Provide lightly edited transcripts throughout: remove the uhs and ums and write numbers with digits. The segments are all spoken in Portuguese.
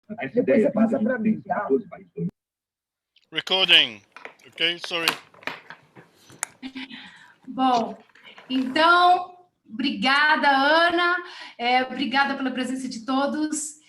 Depois você passa para mim, tá? Recording. Ok, sorry. Bom, então, obrigada, Ana. Obrigada pela presença de todos.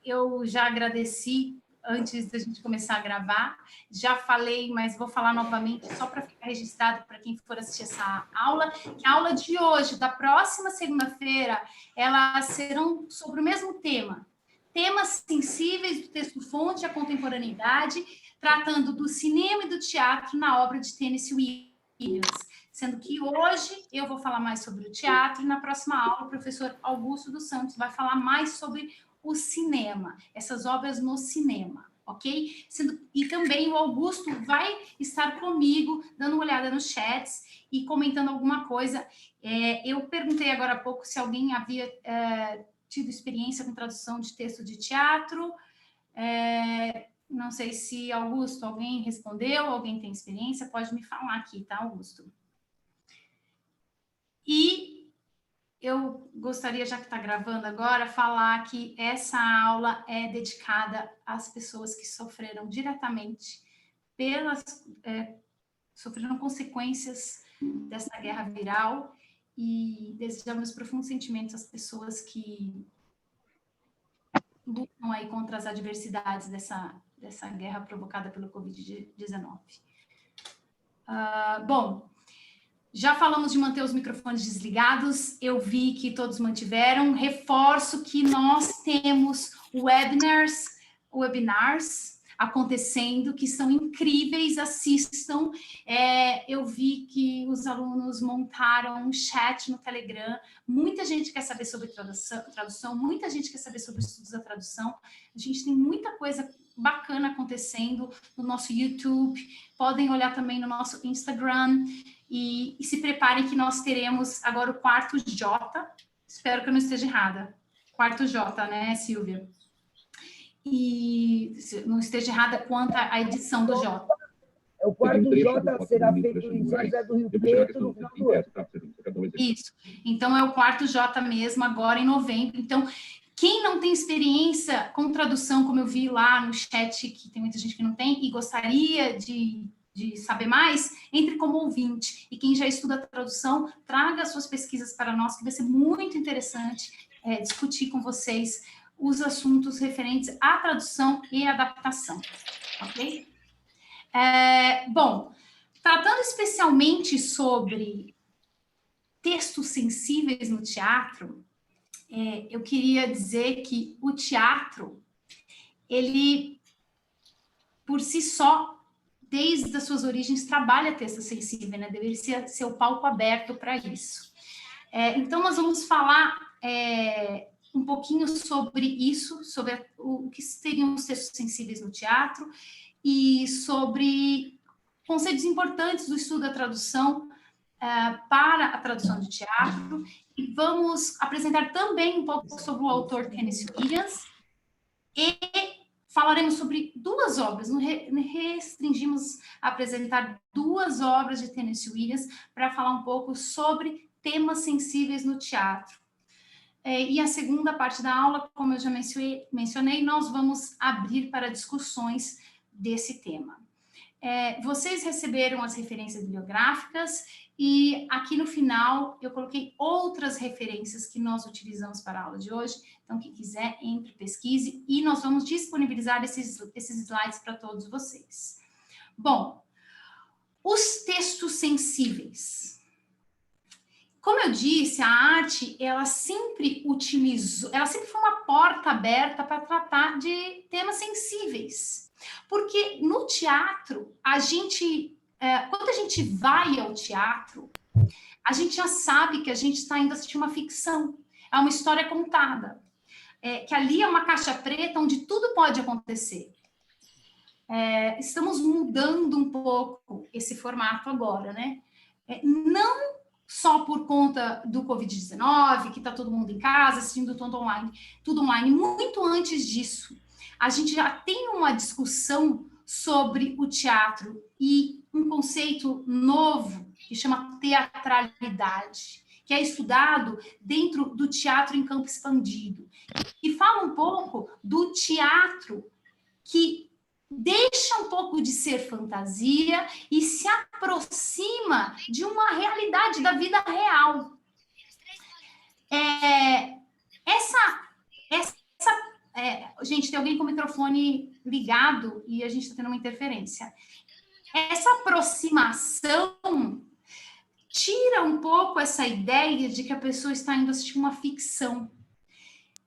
Eu já agradeci antes da gente começar a gravar. Já falei, mas vou falar novamente, só para ficar registrado para quem for assistir essa aula, que a aula de hoje, da próxima segunda-feira, elas serão sobre o mesmo tema. Temas sensíveis do texto-fonte à contemporaneidade, tratando do cinema e do teatro na obra de Tennessee Williams. Sendo que hoje eu vou falar mais sobre o teatro e na próxima aula o professor Augusto dos Santos vai falar mais sobre o cinema, essas obras no cinema, ok? E também o Augusto vai estar comigo, dando uma olhada nos chats e comentando alguma coisa. Eu perguntei agora há pouco se alguém havia tido experiência com tradução de texto de teatro. Não sei se, Augusto, alguém respondeu, alguém tem experiência, pode me falar aqui, tá, Augusto? E eu gostaria, já que está gravando agora, falar que essa aula é dedicada às pessoas que sofreram diretamente sofreram consequências dessa guerra viral e desejamos profundos sentimentos às pessoas que lutam aí contra as adversidades dessa guerra provocada pelo Covid-19. Bom, já falamos de manter os microfones desligados, eu vi que todos mantiveram. Reforço que nós temos webinars acontecendo, que são incríveis, assistam. Eu vi que os alunos montaram um chat no Telegram, muita gente quer saber sobre tradução, muita gente quer saber sobre estudos da tradução. A gente tem muita coisa bacana acontecendo no nosso YouTube, podem olhar também no nosso Instagram. E se preparem que nós teremos agora o quarto J. Espero que eu não esteja errada. Quarto J, né, Silvia? E não esteja errada quanto à edição do J. O quarto J será feito em São José do Rio Preto no final do ano. Isso. Então, é o quarto J mesmo, agora em novembro. Então, quem não tem experiência com tradução, como eu vi lá no chat, que tem muita gente que não tem, e gostaria de saber mais, entre como ouvinte. E quem já estuda tradução, traga suas pesquisas para nós, que vai ser muito interessante discutir com vocês os assuntos referentes à tradução e adaptação, ok? Bom, tratando especialmente sobre textos sensíveis no teatro, eu queria dizer que o teatro, ele, por si só, desde as suas origens, trabalha texto sensível, né? Deveria ser o palco aberto para isso. Então, nós vamos falar um pouquinho sobre isso, sobre o que seriam os textos sensíveis no teatro e sobre conceitos importantes do estudo da tradução para a tradução de teatro. E vamos apresentar também um pouco sobre o autor Tennessee Williams e falaremos sobre duas obras, não restringimos a apresentar duas obras de Tennessee Williams para falar um pouco sobre temas sensíveis no teatro. E a segunda parte da aula, como eu já mencionei, nós vamos abrir para discussões desse tema. Vocês receberam as referências bibliográficas e aqui no final eu coloquei outras referências que nós utilizamos para a aula de hoje. Então, quem quiser, entre, pesquise e nós vamos disponibilizar esses slides para todos vocês. Bom, os textos sensíveis. Como eu disse, a arte, ela sempre foi uma porta aberta para tratar de temas sensíveis. Porque no teatro, quando a gente vai ao teatro, a gente já sabe que a gente está indo assistir uma ficção, é uma história contada, que ali é uma caixa preta onde tudo pode acontecer. Estamos mudando um pouco esse formato agora, né? Não só por conta do Covid-19, que está todo mundo em casa, assistindo tudo online, muito antes disso. A gente já tem uma discussão sobre o teatro e um conceito novo que chama teatralidade. que é estudado dentro do teatro em campo expandido, e fala um pouco do teatro que deixa um pouco de ser fantasia e se aproxima de uma realidade da vida real. Gente, tem alguém com o microfone ligado e a gente está tendo uma interferência. Essa aproximação tira um pouco essa ideia de que a pessoa está indo assistir uma ficção.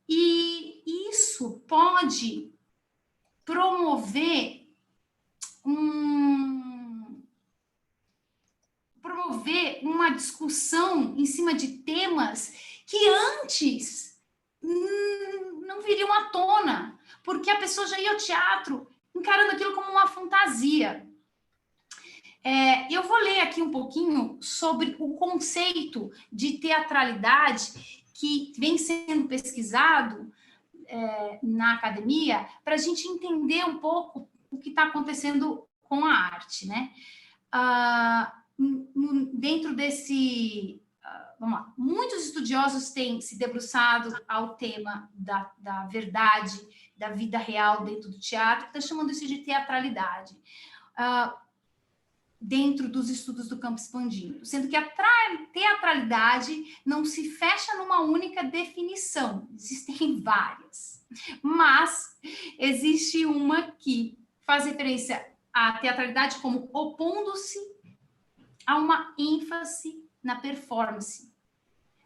E isso pode promover uma discussão em cima de temas que antes não viriam à tona, porque a pessoa já ia ao teatro encarando aquilo como uma fantasia. Eu vou ler aqui um pouquinho sobre o conceito de teatralidade que vem sendo pesquisado na academia, para a gente entender um pouco o que está acontecendo com a arte, né? Dentro desse... vamos lá. Muitos estudiosos têm se debruçado ao tema da verdade, da vida real dentro do teatro, estão chamando isso de teatralidade. Dentro dos estudos do campo expandido, sendo que a teatralidade não se fecha numa única definição, existem várias, mas existe uma que faz referência à teatralidade como opondo-se a uma ênfase na performance,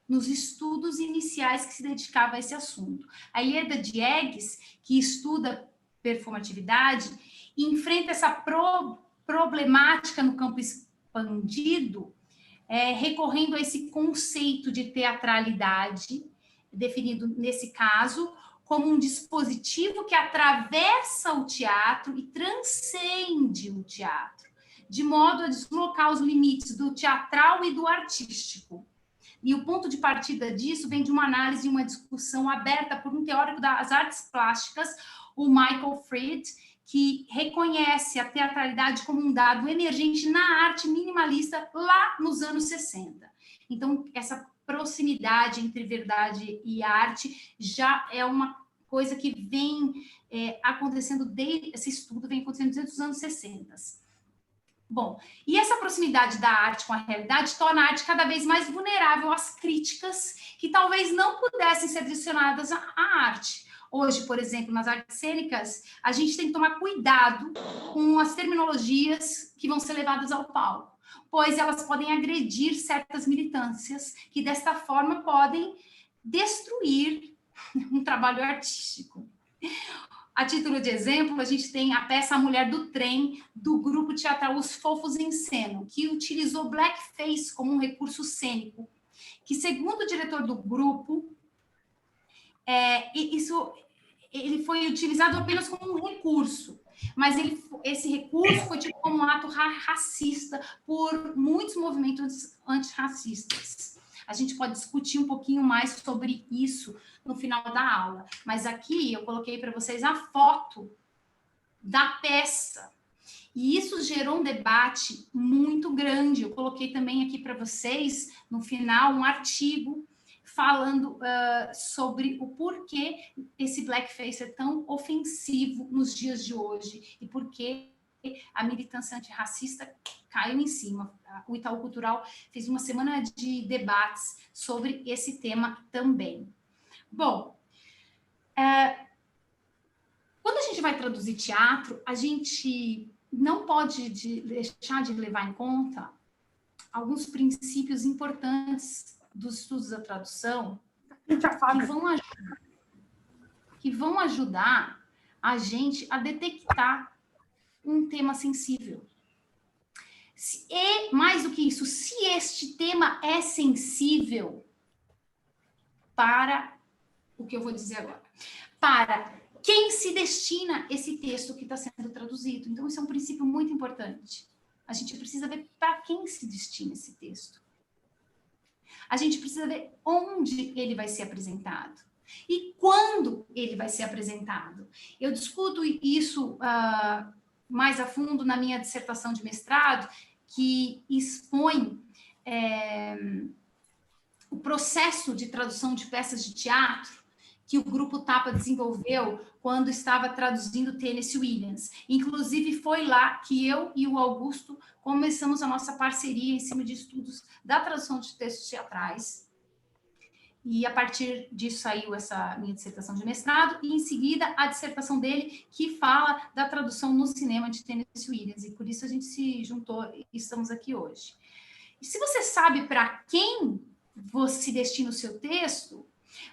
nos estudos iniciais que se dedicava a esse assunto. A Ieda Diegues, que estuda performatividade, enfrenta essa problemática no campo expandido, recorrendo a esse conceito de teatralidade, definido nesse caso como um dispositivo que atravessa o teatro e transcende o teatro, de modo a deslocar os limites do teatral e do artístico. E o ponto de partida disso vem de uma análise e uma discussão aberta por um teórico das artes plásticas, o Michael Fried, que reconhece a teatralidade como um dado emergente na arte minimalista lá nos anos 60. Então, essa proximidade entre verdade e arte já é uma coisa que vem acontecendo, esse estudo vem acontecendo desde os anos 60. Bom, e essa proximidade da arte com a realidade torna a arte cada vez mais vulnerável às críticas que talvez não pudessem ser direcionadas à arte. Hoje, por exemplo, nas artes cênicas, a gente tem que tomar cuidado com as terminologias que vão ser levadas ao palco, pois elas podem agredir certas militâncias que, desta forma, podem destruir um trabalho artístico. A título de exemplo, a gente tem a peça A Mulher do Trem, do grupo teatral Os Fofos em Cena, que utilizou blackface como um recurso cênico, que, segundo o diretor do grupo, ele foi utilizado apenas como um recurso, mas esse recurso foi tido como um ato racista por muitos movimentos antirracistas. A gente pode discutir um pouquinho mais sobre isso no final da aula, mas aqui eu coloquei para vocês a foto da peça, e isso gerou um debate muito grande. Eu coloquei também aqui para vocês, no final, um artigo falando sobre o porquê esse blackface é tão ofensivo nos dias de hoje e porquê a militância antirracista caiu em cima. O Itaú Cultural fez uma semana de debates sobre esse tema também. Bom, quando a gente vai traduzir teatro, a gente não pode deixar de levar em conta alguns princípios importantes dos estudos da tradução que vão ajudar a gente a detectar um tema sensível. E, mais do que isso, se este tema é sensível para o que eu vou dizer agora, para quem se destina esse texto que está sendo traduzido. Então, isso é um princípio muito importante. A gente precisa ver para quem se destina esse texto. A gente precisa ver onde ele vai ser apresentado e quando ele vai ser apresentado. Eu discuto isso mais a fundo na minha dissertação de mestrado, que expõe o processo de tradução de peças de teatro que o Grupo Tapa desenvolveu quando estava traduzindo Tennessee Williams. Inclusive, foi lá que eu e o Augusto começamos a nossa parceria em cima de estudos da tradução de textos teatrais. E a partir disso saiu essa minha dissertação de mestrado, e em seguida a dissertação dele, que fala da tradução no cinema de Tennessee Williams, e por isso a gente se juntou e estamos aqui hoje. E se você sabe para quem você destina o seu texto,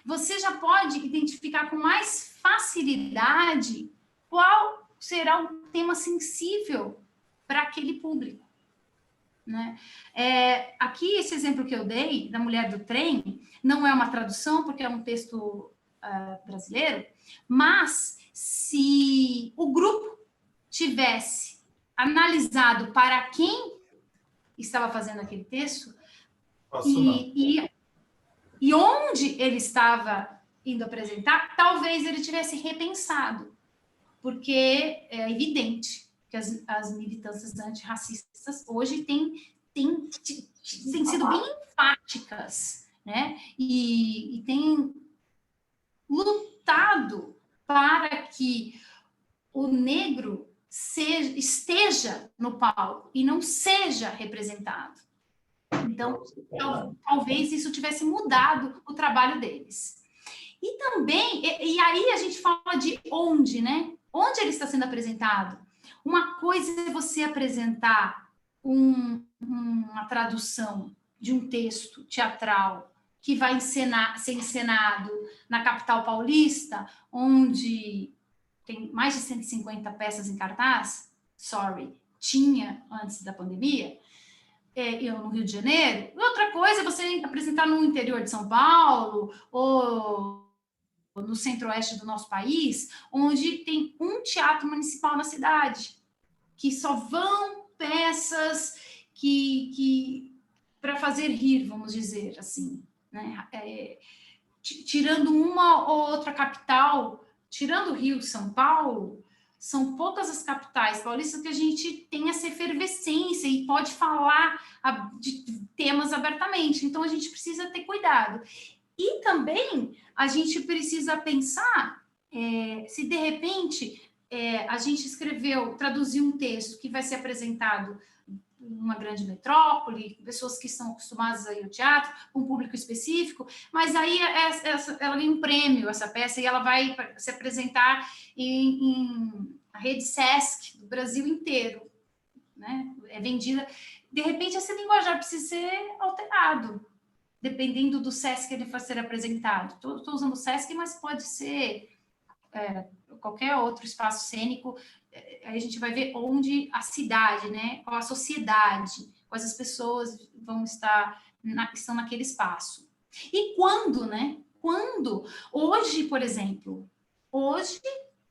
você já pode identificar com mais facilidade qual será o tema sensível para aquele público, né? Aqui, esse exemplo que eu dei, da mulher do trem, não é uma tradução, porque é um texto brasileiro, mas se o grupo tivesse analisado para quem estava fazendo aquele texto e onde ele estava indo apresentar, talvez ele tivesse repensado, porque é evidente que as militâncias antirracistas hoje têm sido bem enfáticas, né? E têm lutado para que o negro esteja no palco e não seja representado. Então, talvez isso tivesse mudado o trabalho deles. E também, e aí a gente fala de onde, né? Onde ele está sendo apresentado? Uma coisa é você apresentar uma tradução de um texto teatral que vai ser encenado na capital paulista, onde tem mais de 150 peças em cartaz, tinha antes da pandemia, no Rio de Janeiro. Outra coisa é você apresentar no interior de São Paulo ou no centro-oeste do nosso país, onde tem um teatro municipal na cidade, que só vão peças que para fazer rir, vamos dizer assim, né? Tirando uma ou outra capital, tirando Rio e São Paulo, são poucas as capitais paulistas que a gente tem essa efervescência e pode falar de temas abertamente. Então, a gente precisa ter cuidado. E também a gente precisa pensar se, de repente, a gente traduziu um texto que vai ser apresentado numa grande metrópole, pessoas que estão acostumadas a ir ao teatro, um público específico, mas aí ela ganha um prêmio, essa peça, e ela vai se apresentar em a rede Sesc do Brasil inteiro, né? É vendida. De repente, esse linguajar precisa ser alterado, dependendo do Sesc que ele vai ser apresentado. Estou usando o Sesc, mas pode ser qualquer outro espaço cênico. Aí a gente vai ver onde a cidade, né? Qual a sociedade, quais as pessoas estão naquele espaço. E quando, né? Quando? Hoje, por exemplo,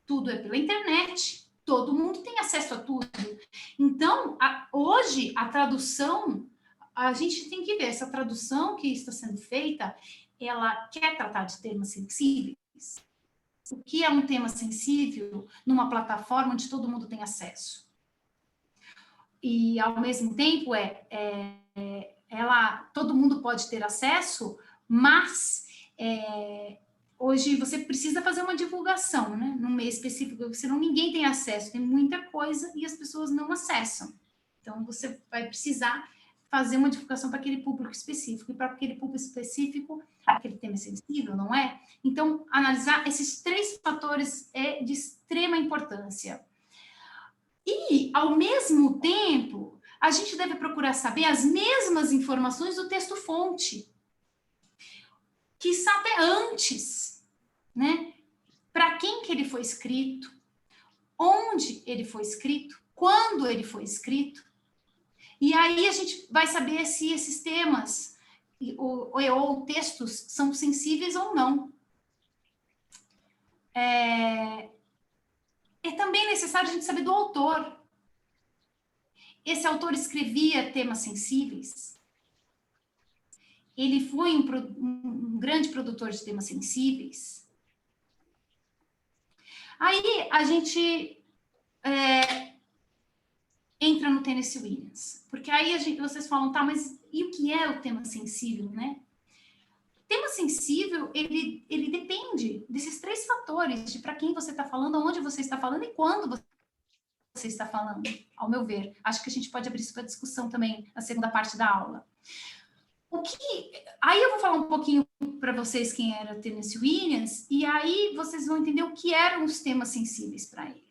tudo é pela internet, todo mundo tem acesso a tudo. Então, hoje, a tradução, a gente tem que ver, essa tradução que está sendo feita, ela quer tratar de temas sensíveis. O que é um tema sensível numa plataforma onde todo mundo tem e, ao mesmo tempo, todo mundo pode ter acesso, mas hoje você precisa fazer uma divulgação, né? Num meio específico, senão ninguém tem acesso, tem muita coisa e as pessoas não acessam. Então, você vai precisar fazer uma divulgação para aquele público específico, e para aquele público específico, aquele tema é sensível, não é? Então, analisar esses 3 fatores é de extrema importância. E, ao mesmo tempo, a gente deve procurar saber as mesmas informações do texto-fonte, que está até antes, né? Para quem que ele foi escrito, onde ele foi escrito, quando ele foi escrito. E aí a gente vai saber se esses temas ou textos são sensíveis ou não. É também necessário a gente saber do autor. Esse autor escrevia temas sensíveis? Ele foi um grande produtor de temas sensíveis? Aí a gente entra no Tennessee Williams, porque aí vocês falam, tá, mas e o que é o tema sensível, né? tema sensível, ele depende desses 3 fatores, de para quem você está falando, aonde você está falando e quando você está falando, ao meu ver. Acho que a gente pode abrir isso para discussão também na segunda parte da aula. Aí eu vou falar um pouquinho para vocês quem era Tennessee Williams, e aí vocês vão entender o que eram os temas sensíveis para ele.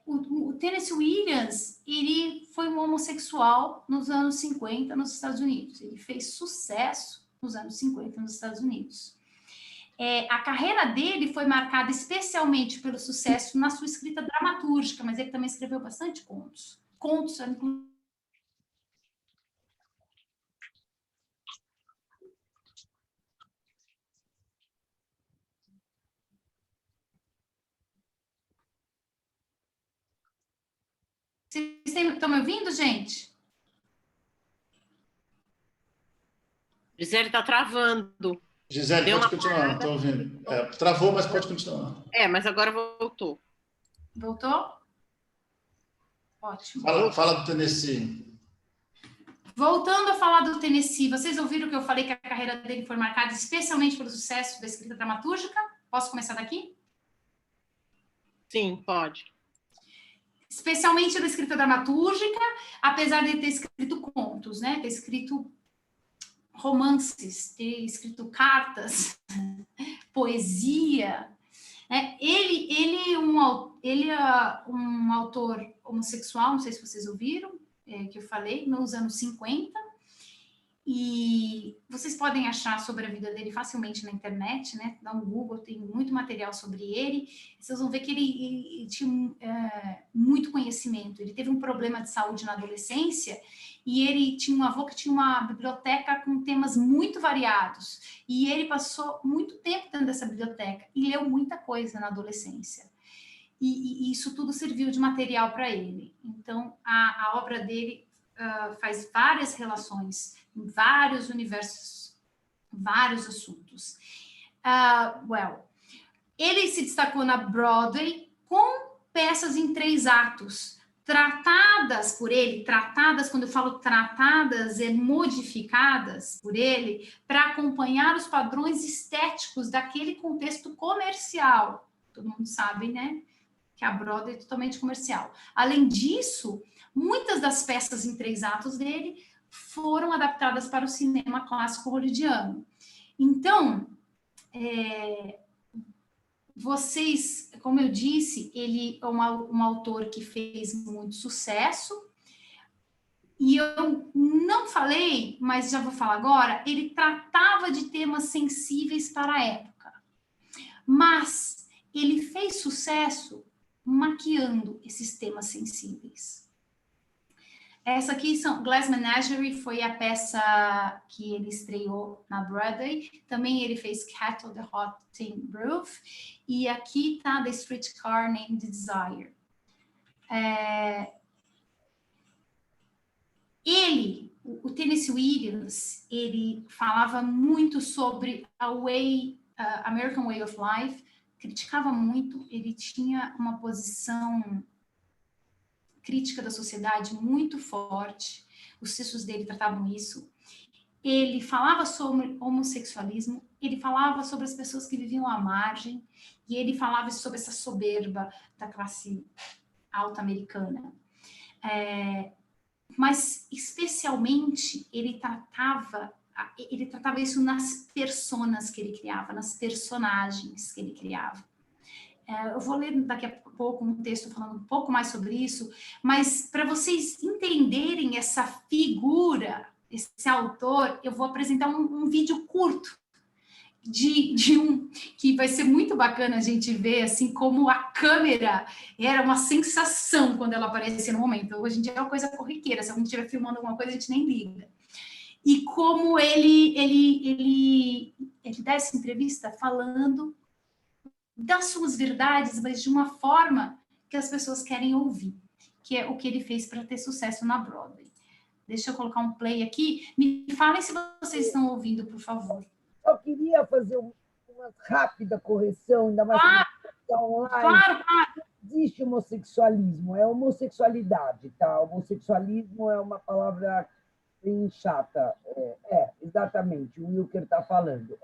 O Tennessee Williams, ele foi um homossexual nos anos 50 nos Estados Unidos. Ele fez sucesso nos anos 50 nos Estados Unidos. A carreira dele foi marcada especialmente pelo sucesso na sua escrita dramatúrgica, mas ele também escreveu bastante contos. Contos, inclusive. Vocês estão me ouvindo, gente? Gisele está travando. Gisele, pode continuar, estou ouvindo. Travou, mas pode continuar. Mas agora voltou. Voltou? Ótimo. Fala do Tennessee. Voltando a falar do Tennessee, vocês ouviram que eu falei que a carreira dele foi marcada especialmente pelo sucesso da escrita dramatúrgica? Posso começar daqui? Sim, pode. Especialmente na escrita dramatúrgica, apesar de ter escrito contos, né? Ter escrito romances, ter escrito cartas, poesia. Ele é um autor homossexual, não sei se vocês ouviram, que eu falei, nos anos 50. E vocês podem achar sobre a vida dele facilmente na internet, né? Dá um Google, tem muito material sobre ele. Vocês vão ver que ele tinha muito conhecimento. Ele teve um problema de saúde na adolescência e ele tinha um avô que tinha uma biblioteca com temas muito variados. E ele passou muito tempo dentro dessa biblioteca e leu muita coisa na adolescência. E isso tudo serviu de material para ele. Então, a obra dele faz várias relações em vários universos, vários assuntos. Ele se destacou na Broadway com peças em 3 atos, tratadas por ele, quando eu falo tratadas, modificadas por ele, para acompanhar os padrões estéticos daquele contexto comercial. Todo mundo sabe, né? Que a Broadway é totalmente comercial. Além disso, muitas das peças em 3 atos dele foram adaptadas para o cinema clássico hollywoodiano. Então, vocês, como eu disse, ele é um autor que fez muito sucesso, e eu não falei, mas já vou falar agora, ele tratava de temas sensíveis para a época, mas ele fez sucesso maquiando esses temas sensíveis. Essa aqui Glass Menagerie foi a peça que ele estreou na Broadway. Também ele fez Cat on the Hot Tin Roof. E aqui está The Streetcar Named Desire. O Tennessee Williams, ele falava muito sobre American Way of Life, criticava muito, ele tinha uma posição crítica da sociedade muito forte, os textos dele tratavam isso. Ele falava sobre homossexualismo, ele falava sobre as pessoas que viviam à margem, e ele falava sobre essa soberba da classe alta americana. Mas, especialmente, ele tratava isso nas personas que ele criava, nas personagens que ele criava. Eu vou ler daqui a pouco um texto falando um pouco mais sobre isso, mas para vocês entenderem essa figura, esse autor, eu vou apresentar um vídeo curto de um que vai ser muito bacana a gente ver assim como a câmera era uma sensação quando ela aparecia no momento. Hoje em dia é uma coisa corriqueira, se alguém estiver filmando alguma coisa a gente nem liga. E como ele dá essa entrevista falando das suas verdades, mas de uma forma que as pessoas querem ouvir, que é o que ele fez para ter sucesso na Broadway. Deixa eu colocar um play aqui. Me falem se vocês estão ouvindo, por favor. Eu queria fazer uma rápida correção, ainda mais online. Claro. Não existe homossexualismo, é homossexualidade, tá? Homossexualismo é uma palavra bem chata. exatamente, o Wilker está falando.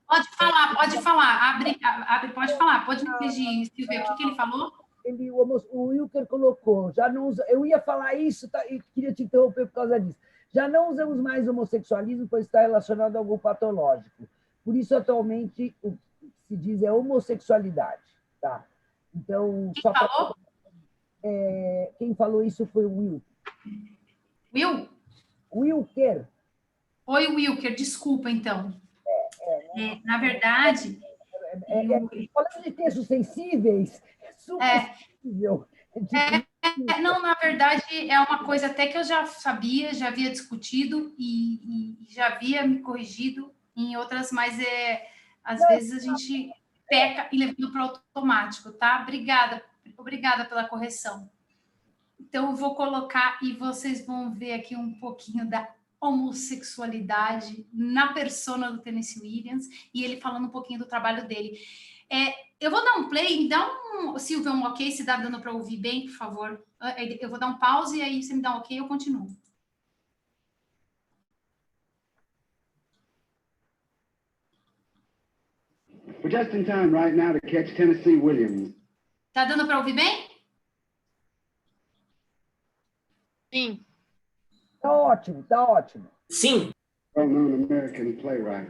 Pode falar. Abre, pode falar. Pode me corrigir, Silvia, o que ele falou? O Wilker colocou, já não usa, eu ia falar isso, tá, e queria te interromper por causa disso. Já não usamos mais homossexualismo, pois está relacionado a algo patológico. Por isso, atualmente, o que se diz é homossexualidade. Tá? Então, Quem falou? Quem falou isso foi o Will. Will? Wilker. Oi, Wilker, desculpa, então. Na verdade... Falando de textos sensíveis, é super sensível. Não, na verdade, é uma coisa até que eu já sabia, já havia discutido e já havia me corrigido em outras, mas às vezes a gente peca e leva para o automático, tá? Obrigada pela correção. Então, eu vou colocar e vocês vão ver aqui um pouquinho da homossexualidade na persona do Tennessee Williams e ele falando um pouquinho do trabalho dele. Eu vou dar um play, me dá Silvia, um ok, se dá dando para ouvir bem, por favor. Eu vou dar um pause e aí você me dá um ok, eu continuo. We're just in time right now to catch Tennessee Williams. Tá dando para ouvir bem? Sim. Tá ótimo. Sim. Well-known American playwright.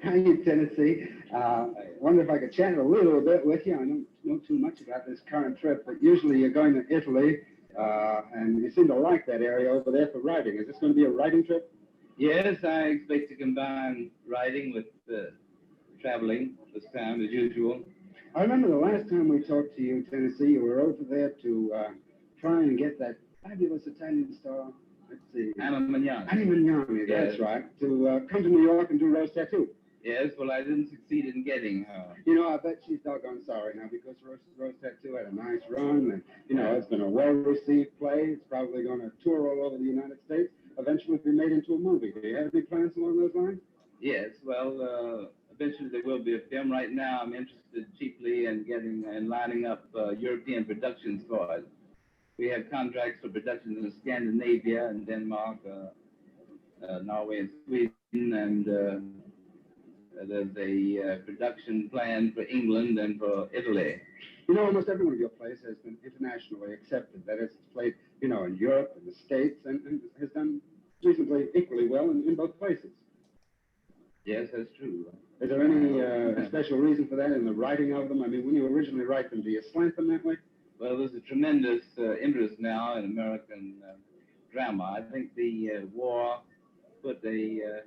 How are you, Tennessee? I wonder if I could chat a little bit with you. I don't know too much about this current trip, but usually you're going to Italy, and you seem to like that area over there for writing. Is this going to be a writing trip? Yes, I expect to combine writing with traveling this time, as usual. I remember the last time we talked to you, Tennessee, you were over there to try and get that fabulous Italian star. Let's see. Anna Magnani. Anna Magnani, that's right. To come to New York and do Rose Tattoo. Yes, well, I didn't succeed in getting her. You know, I bet she's doggone sorry now because Rose Tattoo had a nice run, and, you know, it's been a well-received play. It's probably going to tour all over the United States, eventually be made into a movie. Do you have any plans along those lines? Yes, well, eventually there will be a film. Right now, I'm interested chiefly in getting and lining up European productions for it. We have contracts for productions in Scandinavia and Denmark, Norway and Sweden, and there's a production plan for England and for Italy. You know, almost every one of your plays has been internationally accepted. That is, it's played, you know, in Europe and the States, and has done reasonably equally well in both places. Yes, that's true. Is there any special reason for that in the writing of them? I mean, when you originally write them, do you slant them that way? Well, there's a tremendous interest now in American drama. I think the war put a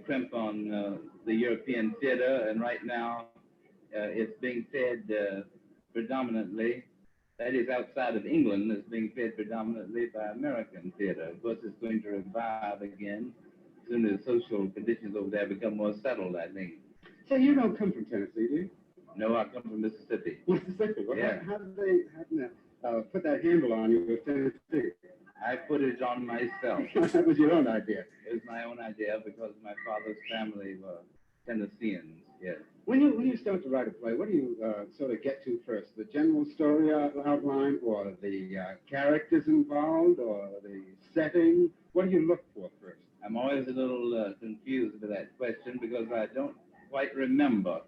crimp on the European theater, and right now it's being fed predominantly, that is outside of England, it's being fed predominantly by American theater. Of course, it's going to revive again as soon as social conditions over there become more settled, I think. So you don't come from Tennessee, do you? No, I come from Mississippi. Mississippi? Well, yeah. How did they put that handle on you with Tennessee? I put it on myself. That was your own idea. It was my own idea because my father's family were Tennesseans, yes. When you start to write a play, what do you sort of get to first? The general story outline, or the characters involved, or the setting? What do you look for first? I'm always a little confused with that question because I don't quite remember.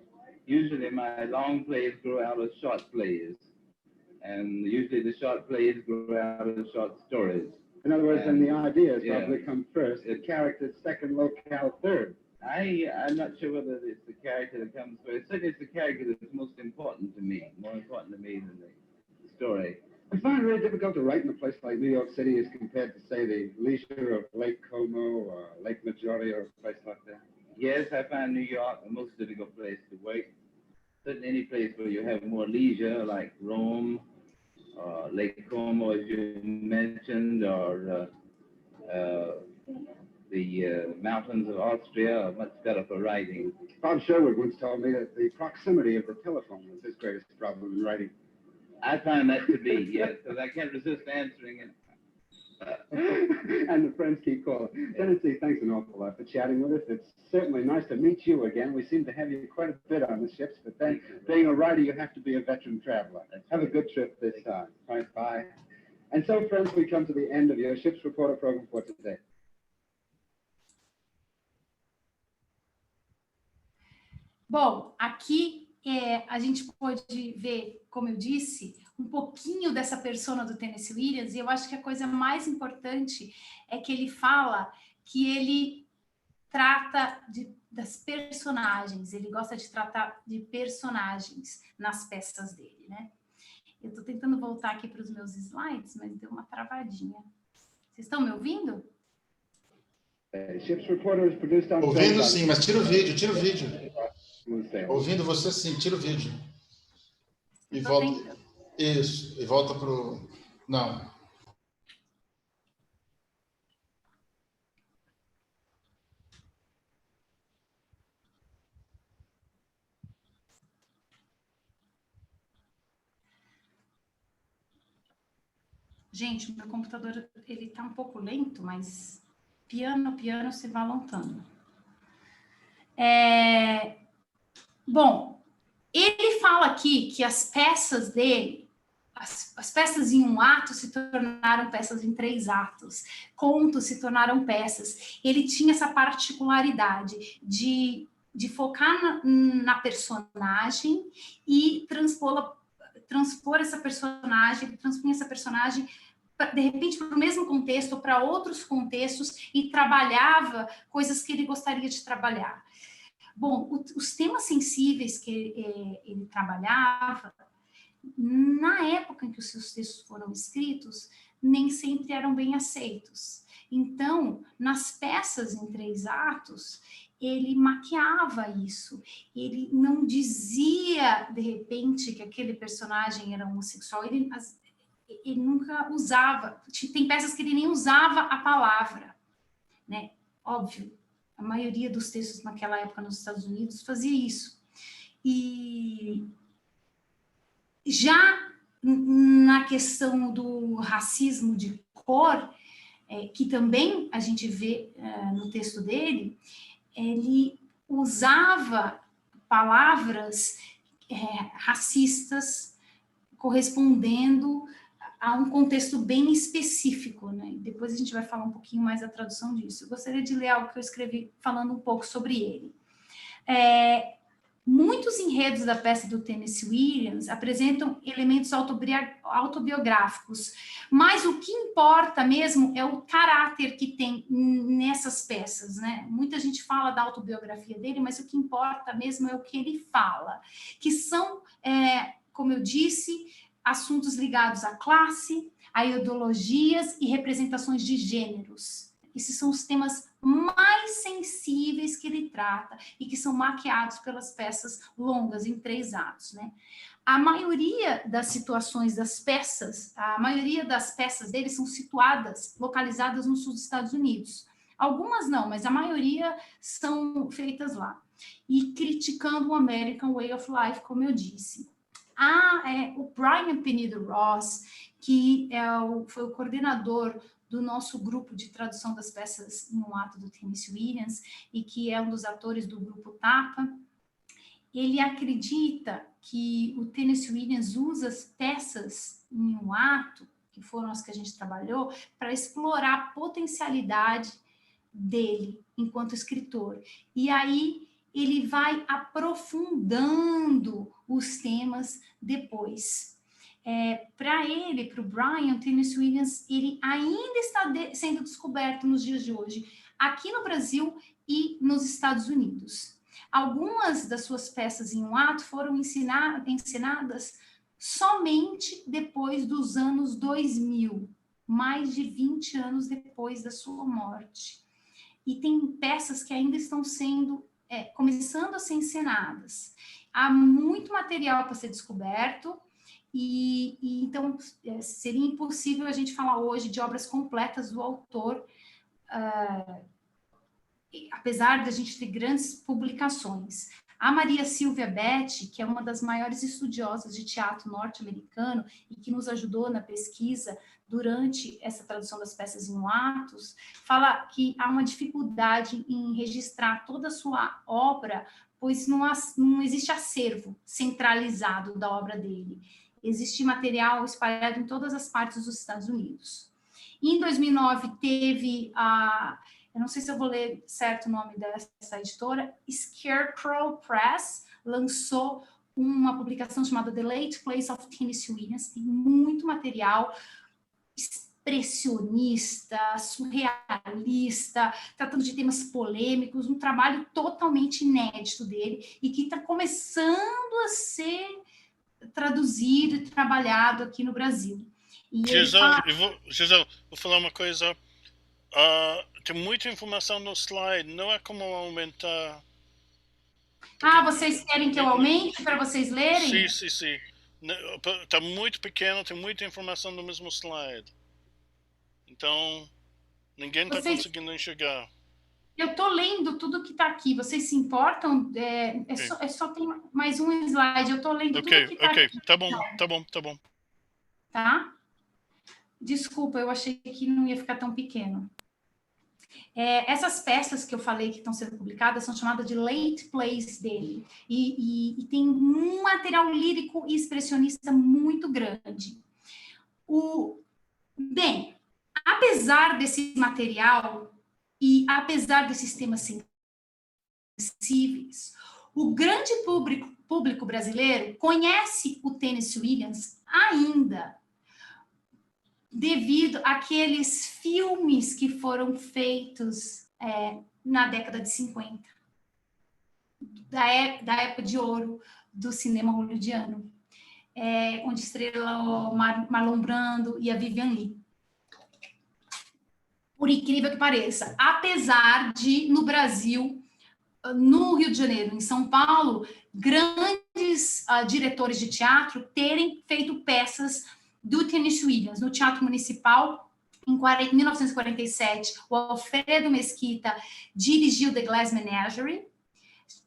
Usually my long plays grow out of short plays, and usually the short plays grow out of short stories. In other words, then the ideas probably come first, the characters second, locale third. I'm not sure whether it's the character that comes first. Certainly it's the character that's most important to me, more important to me than the story. I find it really difficult to write in a place like New York City as compared to, say, the leisure of Lake Como or Lake Maggiore or a place like that. Yes, I find New York the most difficult place to work. Certainly any place where you have more leisure, like Rome, or Lake Como, as you mentioned, or the mountains of Austria are much better for writing. Bob Sherwood once told me that the proximity of the telephone was his greatest problem in writing. I find that to be, yes, because I can't resist answering it. And the friends keep calling. Tennessee, thanks an awful lot for chatting with us. It's certainly nice to meet you again. We seem to have you quite a bit on the ships, but then being a writer, you have to be a veteran traveler. Have a good trip this time. All right, bye. And so, friends, we come to the end of your Ship's Reporter program for today. Bom, aqui a gente pode ver, como eu disse, um pouquinho dessa persona do Tennessee Williams, e eu acho que a coisa mais importante é que ele fala que ele trata das personagens, ele gosta de tratar de personagens nas peças dele, né? Eu estou tentando voltar aqui para os meus slides, mas deu uma travadinha. Vocês estão me ouvindo? Ouvindo sim, mas tira o vídeo, tira o vídeo. Ouvindo você sim, tira o vídeo. E volta. Isso, e volta para o. Não. Gente, o meu computador ele tá um pouco lento, mas piano se vai alongando. Bom, ele fala aqui que as peças dele, as peças em um ato se tornaram peças em 3 atos, contos se tornaram peças. Ele tinha essa particularidade de focar na personagem e transpor essa personagem, transpunha essa personagem de repente para o mesmo contexto, para outros contextos, e trabalhava coisas que ele gostaria de trabalhar. Bom, os temas sensíveis que ele trabalhava, na época em que os seus textos foram escritos, nem sempre eram bem aceitos. Então, nas peças em 3 atos, ele maquiava isso. Ele não dizia, de repente, que aquele personagem era homossexual. Ele nunca usava. Tem peças que ele nem usava a palavra, né? Óbvio, a maioria dos textos naquela época nos Estados Unidos fazia isso. E já na questão do racismo de cor, que também a gente vê no texto dele, ele usava palavras racistas correspondendo a um contexto bem específico, né? Depois a gente vai falar um pouquinho mais da tradução disso. Eu gostaria de ler algo que eu escrevi falando um pouco sobre ele. Muitos enredos da peça do Tennessee Williams apresentam elementos autobiográficos, mas o que importa mesmo é o caráter que tem nessas peças, né? Muita gente fala da autobiografia dele, mas o que importa mesmo é o que ele fala, que são, como eu disse, assuntos ligados à classe, a ideologias e representações de gêneros. Esses são os temas mais sensíveis que ele trata e que são maquiados pelas peças longas, em 3 atos, né? A maioria das situações das peças, a maioria das peças dele são situadas, localizadas no sul dos Estados Unidos. Algumas não, mas a maioria são feitas lá. E criticando o American Way of Life, como eu disse. O Brian Penido Ross, que foi o coordenador do nosso grupo de tradução das peças em um ato do Tennessee Williams e que é um dos atores do grupo Tapa, ele acredita que o Tennessee Williams usa as peças em um ato, que foram as que a gente trabalhou, para explorar a potencialidade dele enquanto escritor. E aí ele vai aprofundando os temas depois. Para ele, para o Brian, Tennessee Williams, ele ainda está sendo descoberto nos dias de hoje, aqui no Brasil e nos Estados Unidos. Algumas das suas peças em um ato foram ensinadas somente depois dos anos 2000, mais de 20 anos depois da sua morte. E tem peças que ainda estão começando a ser encenadas. Há muito material para ser descoberto, então seria impossível a gente falar hoje de obras completas do autor, apesar de a gente ter grandes publicações. A Maria Silvia Betti, que é uma das maiores estudiosas de teatro norte-americano e que nos ajudou na pesquisa durante essa tradução das peças em atos, fala que há uma dificuldade em registrar toda a sua obra, pois não existe acervo centralizado da obra dele. Existe material espalhado em todas as partes dos Estados Unidos. Em 2009, teve eu não sei se eu vou ler certo o nome dessa editora, Scarecrow Press, lançou uma publicação chamada The Late Plays of Tennessee Williams, tem muito material expressionista, surrealista, tratando de temas polêmicos, um trabalho totalmente inédito dele e que está começando a ser traduzido e trabalhado aqui no Brasil. Gisele, vou falar uma coisa. Tem muita informação no slide, não é como aumentar. Vocês querem que eu aumente para vocês lerem? Sim. Está muito pequeno, tem muita informação no mesmo slide. Então, ninguém está conseguindo enxergar. Eu estou lendo tudo que está aqui. Vocês se importam? Só tem mais um slide. Eu estou lendo tudo que está aqui. Tá bom. Tá? Desculpa, eu achei que não ia ficar tão pequeno. Essas peças que eu falei que estão sendo publicadas são chamadas de late plays dele. E tem um material lírico e expressionista muito grande. Bem, apesar desse material e apesar desses temas sensíveis, o grande público brasileiro conhece o Tennessee Williams ainda devido àqueles filmes que foram feitos na década de 50, da época de ouro do cinema hollywoodiano, onde estrelou Marlon Brando e a Vivian Leigh. Por incrível que pareça, apesar de, no Brasil, no Rio de Janeiro, em São Paulo, grandes diretores de teatro terem feito peças do Tennessee Williams. No Teatro Municipal, em 1947, o Alfredo Mesquita dirigiu The Glass Menagerie,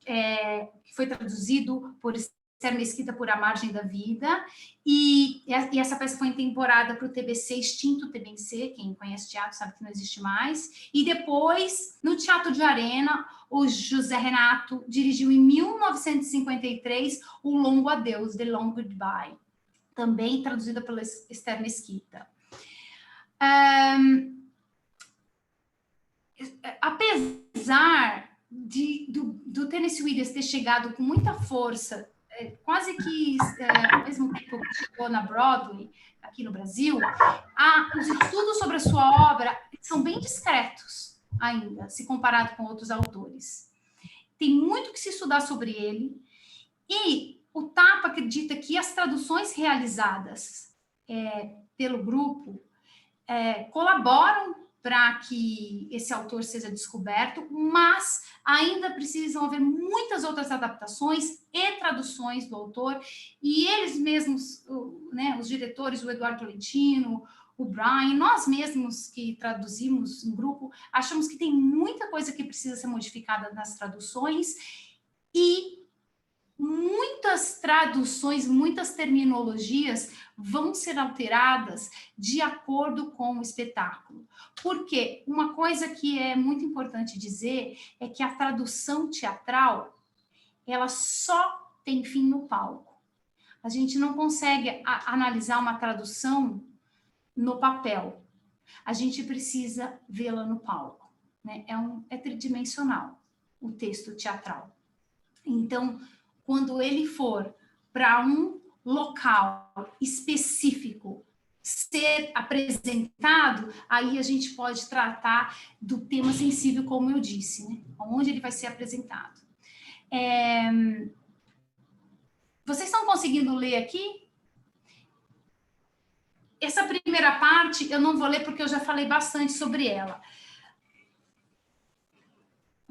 que foi traduzido por Esther Mesquita por A Margem da Vida, e essa peça foi intemporada para o TBC, extinto TBC, quem conhece teatro sabe que não existe mais, e depois, no Teatro de Arena, o José Renato dirigiu em 1953 o Longo Adeus, The Long Goodbye, também traduzida pela Esther Mesquita. Apesar do Tennessee Williams ter chegado com muita força, quase que ao mesmo tempo que chegou na Broadway, aqui no Brasil, os estudos sobre a sua obra são bem discretos ainda, se comparado com outros autores. Tem muito que se estudar sobre ele, e o TAPA acredita que as traduções realizadas pelo grupo colaboram para que esse autor seja descoberto, mas ainda precisam haver muitas outras adaptações e traduções do autor, e eles mesmos, os diretores, o Eduardo Tolentino, o Brian, nós mesmos que traduzimos em grupo, achamos que tem muita coisa que precisa ser modificada nas traduções, e muitas traduções, muitas terminologias vão ser alteradas de acordo com o espetáculo. Porque uma coisa que é muito importante dizer é que a tradução teatral, ela só tem fim no palco. A gente não consegue analisar uma tradução no papel. A gente precisa vê-la no palco, né? É tridimensional o texto teatral. Então, quando ele for para um local específico ser apresentado, aí a gente pode tratar do tema sensível, como eu disse, né? Onde ele vai ser apresentado. Vocês estão conseguindo ler aqui? Essa primeira parte eu não vou ler porque eu já falei bastante sobre ela.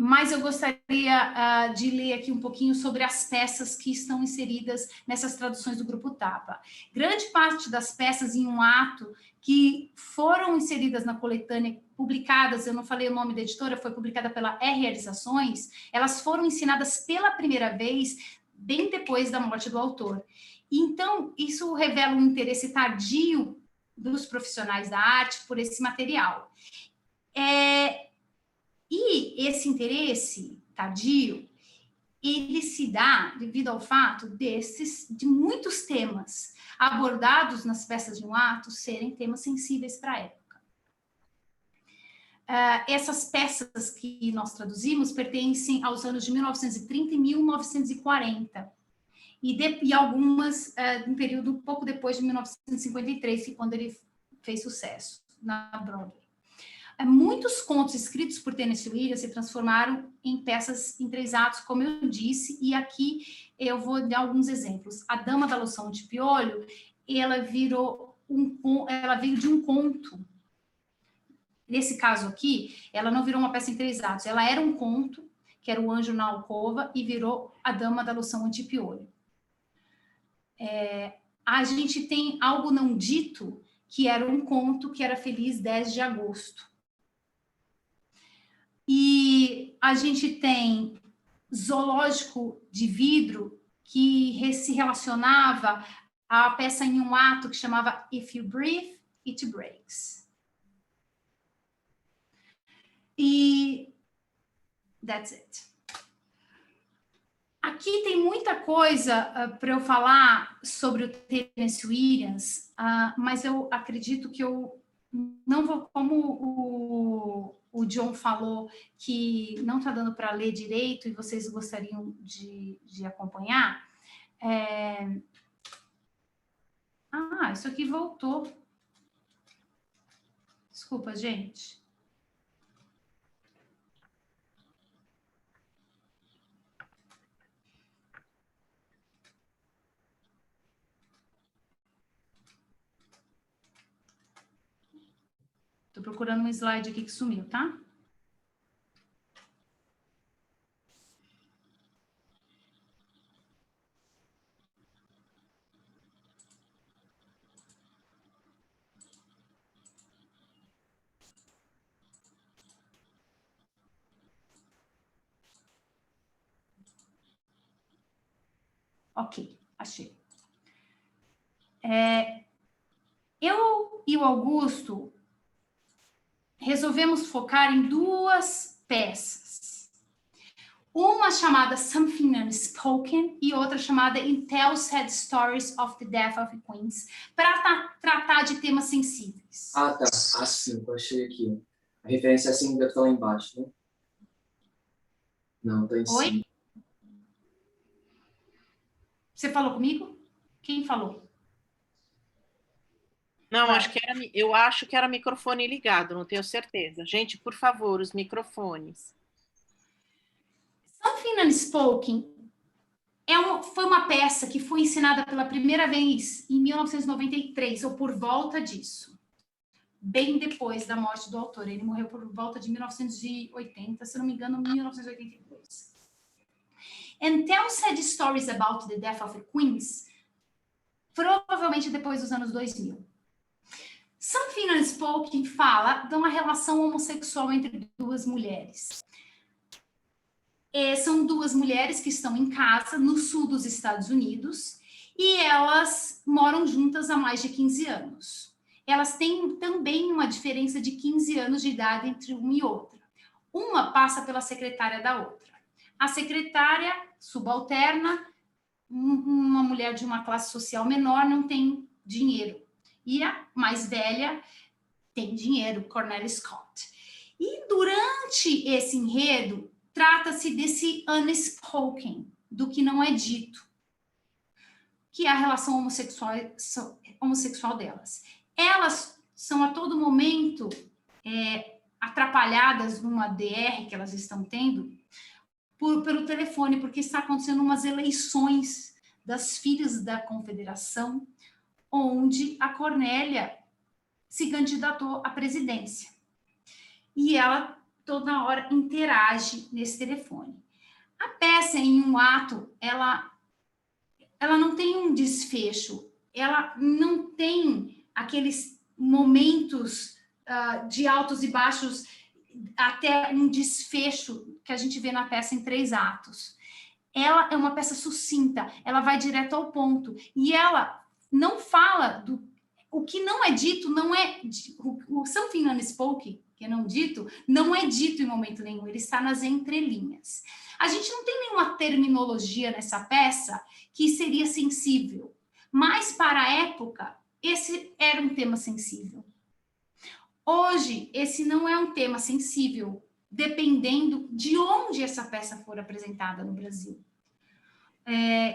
Mas eu gostaria de ler aqui um pouquinho sobre as peças que estão inseridas nessas traduções do Grupo TAPA. Grande parte das peças em um ato que foram inseridas na coletânea, publicadas, eu não falei o nome da editora, foi publicada pela Realizações, elas foram ensinadas pela primeira vez bem depois da morte do autor. Então, isso revela um interesse tardio dos profissionais da arte por esse material. E esse interesse tardio, ele se dá devido ao fato de muitos temas abordados nas peças de um ato serem temas sensíveis para a época. essas peças que nós traduzimos pertencem aos anos de 1930 e 1940. E algumas um período um pouco depois de 1953, que quando ele fez sucesso na Broadway. Muitos contos escritos por Tennessee Williams se transformaram em peças em 3 atos, como eu disse, e aqui eu vou dar alguns exemplos. A Dama da Loção de Piolho, ela veio de um conto. Nesse caso aqui, ela não virou uma peça em 3 atos, ela era um conto, que era o Anjo na Alcova, e virou a Dama da Loção Antipiolho. A gente tem Algo Não Dito, que era um conto que era Feliz 10 de Agosto. E a gente tem Zoológico de Vidro, que se relacionava à peça em um ato que chamava If You Breathe, It Breaks. E that's it. Aqui tem muita coisa para eu falar sobre o Tennessee Williams, mas eu acredito que eu não vou, como o John falou, que não está dando para ler direito e vocês gostariam de acompanhar. Isso aqui voltou. Desculpa, gente. Estou procurando um slide aqui que sumiu, tá? Ok, achei. Eu e o Augusto resolvemos focar em 2 peças. Uma chamada Something Unspoken e outra chamada In Tell Sad Stories of the Death of Queens, para tratar de temas sensíveis. Tá. Assim, eu achei aqui. A referência assim deve estar lá embaixo, né? Não, tá em cima. Oi? Você falou comigo? Quem falou? Não, eu acho que era microfone ligado, não tenho certeza. Gente, por favor, os microfones. Something Unspoken foi uma peça que foi ensinada pela primeira vez em 1993, ou por volta disso. Bem depois da morte do autor. Ele morreu por volta de 1980, se não me engano, 1982. And Tell Sad Stories About the Death of the Queens, provavelmente depois dos anos 2000. Something Unspoken fala de uma relação homossexual entre 2 mulheres. São 2 mulheres que estão em casa, no sul dos Estados Unidos, e elas moram juntas há mais de 15 anos. Elas têm também uma diferença de 15 anos de idade entre uma e outra. Uma passa pela secretária da outra. A secretária, subalterna, uma mulher de uma classe social menor, não tem dinheiro. E a mais velha tem dinheiro, Cornelia Scott. E durante esse enredo, trata-se desse unspoken, do que não é dito, que é a relação homossexual delas. Elas são a todo momento atrapalhadas numa DR que elas estão tendo pelo telefone, porque está acontecendo umas eleições das filhas da Confederação, onde a Cornélia se candidatou à presidência. E ela toda hora interage nesse telefone. A peça, em um ato, ela não tem um desfecho, ela não tem aqueles momentos de altos e baixos até um desfecho que a gente vê na peça em 3 atos. Ela é uma peça sucinta, ela vai direto ao ponto, e ela não fala o que não é dito, não é o Something Unspoken, que é não dito, não é dito em momento nenhum, ele está nas entrelinhas. A gente não tem nenhuma terminologia nessa peça que seria sensível, mas para a época, esse era um tema sensível. Hoje, esse não é um tema sensível, dependendo de onde essa peça for apresentada no Brasil.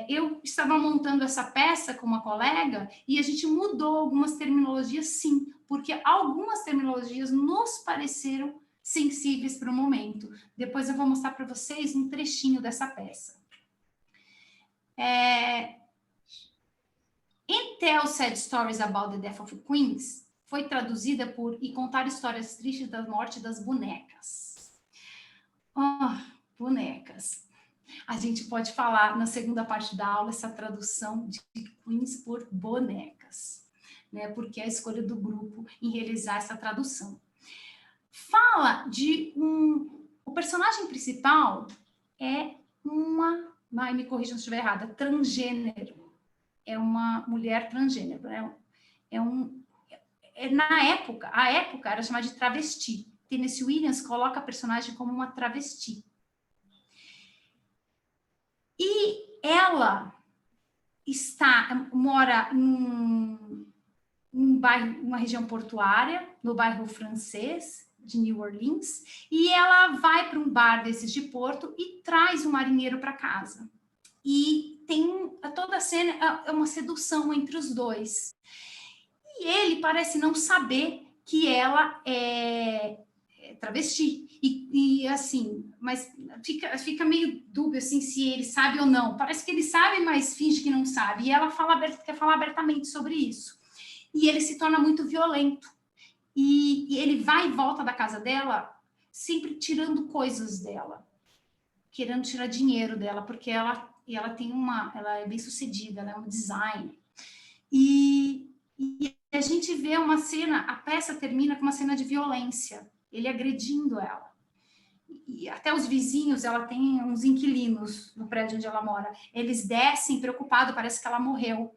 Eu estava montando essa peça com uma colega e a gente mudou algumas terminologias, sim, porque algumas terminologias nos pareceram sensíveis para o momento. Depois eu vou mostrar para vocês um trechinho dessa peça. In Tell Sad Stories About the Death of Queens foi traduzida por E Contar Histórias Tristes da Morte das Bonecas. Bonecas. A gente pode falar na segunda parte da aula essa tradução de Queens por bonecas, né? Porque é a escolha do grupo em realizar essa tradução. Fala de o personagem principal é me corrijam se estiver errada, transgênero. É uma mulher transgênero. Na época, a época era chamada de travesti. Tennessee Williams coloca a personagem como uma travesti. E ela mora num bairro, uma região portuária, no bairro francês de New Orleans, e ela vai para um bar desses de Porto e traz um marinheiro para casa. E tem toda a cena, é uma sedução entre os dois. E ele parece não saber que ela é travesti. E assim, mas fica meio dúbio assim, se ele sabe ou não. Parece que ele sabe, mas finge que não sabe. E ela quer falar abertamente sobre isso. E ele se torna muito violento. E ele vai e volta da casa dela, sempre tirando coisas dela, querendo tirar dinheiro dela, porque ela é bem sucedida, ela é um designer. E a gente vê uma cena, a peça termina com uma cena de violência, ele agredindo ela. E até os vizinhos, ela tem uns inquilinos no prédio onde ela mora, eles descem preocupados, parece que ela morreu.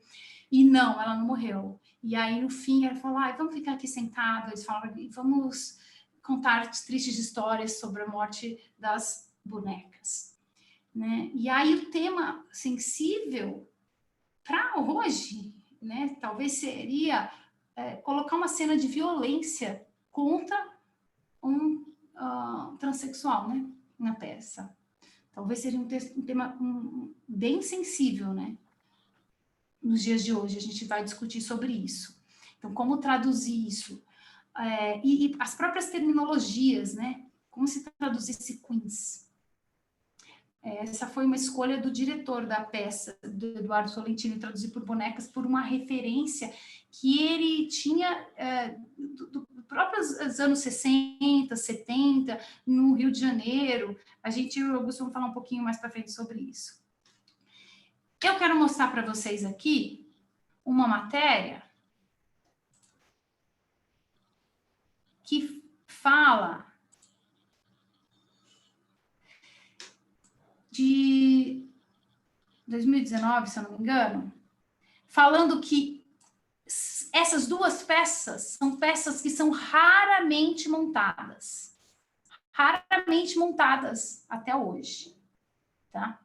E não, ela não morreu. E aí, no fim, ela falou, vamos ficar aqui sentados. Eles falaram, vamos contar tristes histórias sobre a morte das bonecas. Né? E aí, o tema sensível para hoje, né, talvez seria colocar uma cena de violência contra um transexual, né, na peça. Talvez seria um tema bem sensível, né? Nos dias de hoje, a gente vai discutir sobre isso. Então, como traduzir isso? E as próprias terminologias, né? Como se traduzisse Queens? Essa foi uma escolha do diretor da peça, do Eduardo Solentino, traduzir por bonecas, por uma referência que ele tinha do próprios anos 60, 70, no Rio de Janeiro. Eu e o Augusto vamos falar um pouquinho mais para frente sobre isso. Eu quero mostrar para vocês aqui uma matéria que fala de 2019, se eu não me engano, falando que essas duas peças são peças que são raramente montadas até hoje, tá?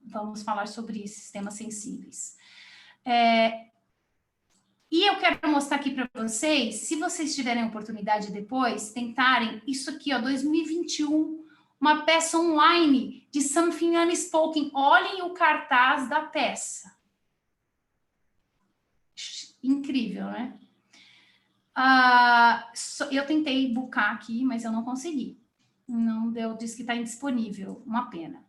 Vamos falar sobre esses temas sensíveis. E eu quero mostrar aqui para vocês, se vocês tiverem oportunidade depois, tentarem isso aqui, 2021, uma peça online de Something Unspoken. Olhem o cartaz da peça. Incrível, né? Eu tentei buscar aqui, mas eu não consegui. Não deu, disse que está indisponível, uma pena.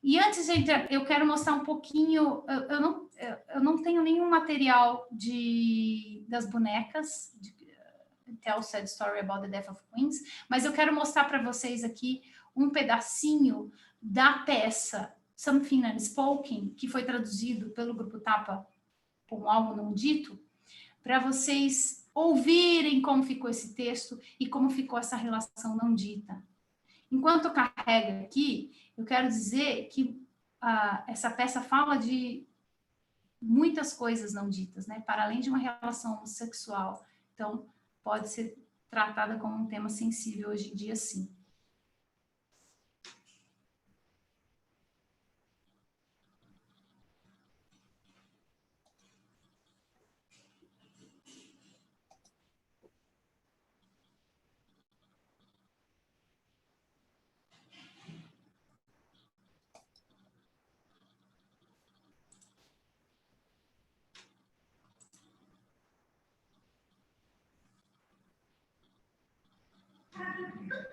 E antes de entrar, eu quero mostrar um pouquinho, eu não tenho nenhum material das bonecas, Tell Sad Story About the Death of Queens, mas eu quero mostrar para vocês aqui um pedacinho da peça Something Unspoken, que foi traduzido pelo Grupo Tapa como Algo Não Dito, para vocês ouvirem como ficou esse texto e como ficou essa relação não dita. Enquanto eu carrego aqui, eu quero dizer que essa peça fala de muitas coisas não ditas, né? Para além de uma relação sexual. Então, pode ser tratada como um tema sensível hoje em dia, sim.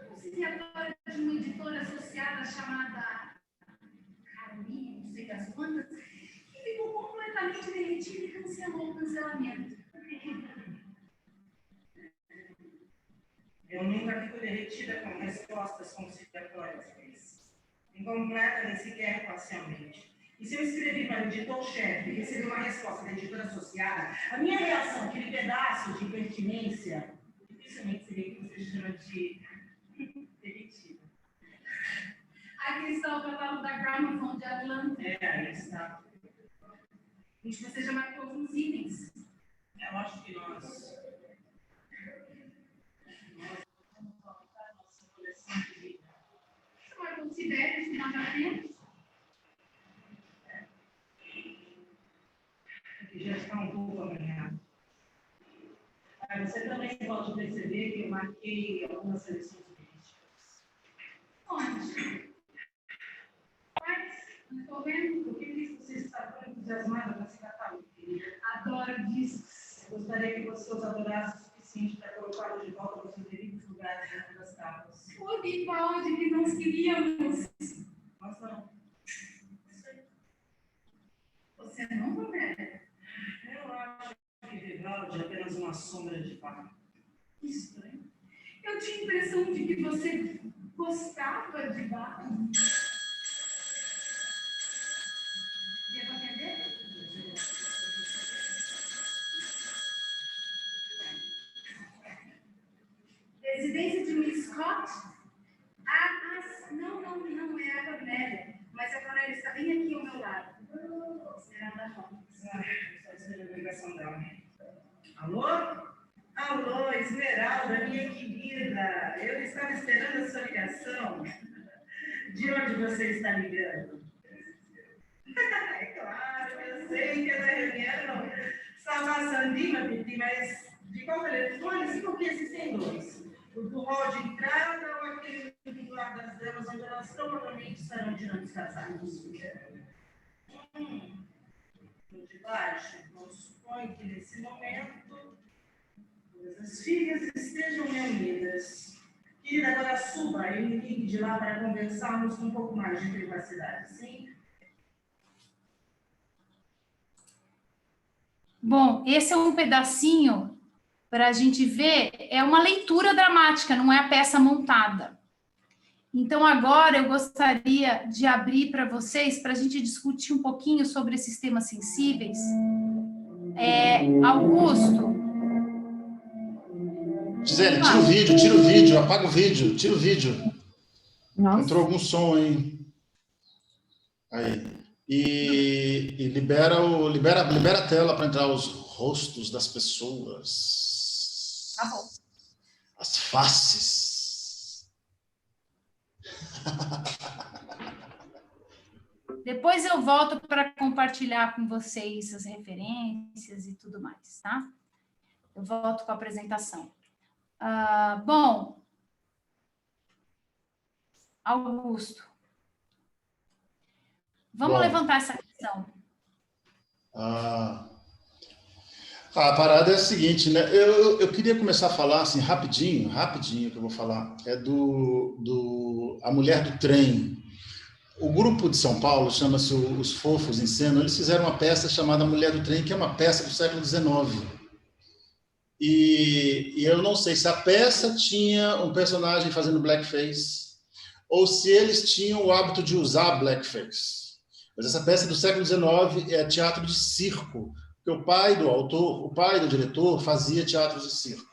conciliadora de uma editora associada chamada Carolina, não sei das quantas, que ficou completamente derretida e cancelou o cancelamento. Eu nunca fico derretida com respostas conciliatórias, Cris. Incompleta nem sequer parcialmente. E se eu escrevi para o editor-chefe e recebi uma resposta da editora associada, a minha reação, aquele pedaço de pertinência, dificilmente seria o que você chama de derretida. Aqui está o catálogo da Gramophone de Atlanta. Aí está. Gente, você já marcou alguns itens. Eu acho que nós vamos voltar a nossa coleção de livros. Você marcou os ideias que nós já temos? Que já está um pouco amanhã. Você também pode perceber que eu marquei algumas seleções turísticas. Onde? Quais? Não estou vendo. Por que você está tão entusiasmada com esse catálogo, querida? Adoro discos. Eu gostaria que você os adorasse o suficiente para colocá-los de volta nos seus devidos lugares dentro das capas. O Vivaldi que nós queríamos. Nós não. Você não, Roberta? Eu acho que Vivaldi é apenas uma sombra de pá. Estranho. Eu tinha a impressão de que você gostava de Bach. Devo atender? Residência de Miss Scott? Não é a Cornélia. Mas a Cornélia está bem aqui ao meu lado. Esmeralda Holmes. Só seja a ligação dela. Alô? Alô, Esmeralda, minha querida. Eu estava esperando a sua ligação. De onde você está ligando? É claro, eu sei que é da reunião. Savasandima, Piti, mas de qual telefone? Sim, porque existem dois. O do hall de entrada ou aquele do lado das damas, onde elas provavelmente estarão tirando os casacos. No de baixo, não suponho que nesse momento todas as filhas estejam reunidas. Querida, agora suba e me ligue de lá para conversarmos com um pouco mais de privacidade, sim? Bom, esse é um pedacinho para a gente ver, é uma leitura dramática, não é a peça montada. Então, agora eu gostaria de abrir para vocês, para a gente discutir um pouquinho sobre esses temas sensíveis. Augusto. Gisele, tira o vídeo, apaga o vídeo, tira o vídeo. Nossa. Entrou algum som aí. Aí. E libera a tela para entrar os rostos das pessoas. Tá bom. As faces. Depois eu volto para compartilhar com vocês as referências e tudo mais, tá? Eu volto com a apresentação. Bom, Augusto, vamos levantar essa questão. A parada é a seguinte, né? Eu queria começar a falar assim, rapidinho que eu vou falar, é A Mulher do Trem. O grupo de São Paulo, chama-se Os Fofos em Cena, eles fizeram uma peça chamada A Mulher do Trem, que é uma peça do século XIX. E eu não sei se a peça tinha um personagem fazendo blackface ou se eles tinham o hábito de usar blackface. Mas essa peça do século XIX é teatro de circo, porque o pai do diretor, fazia teatro de circo.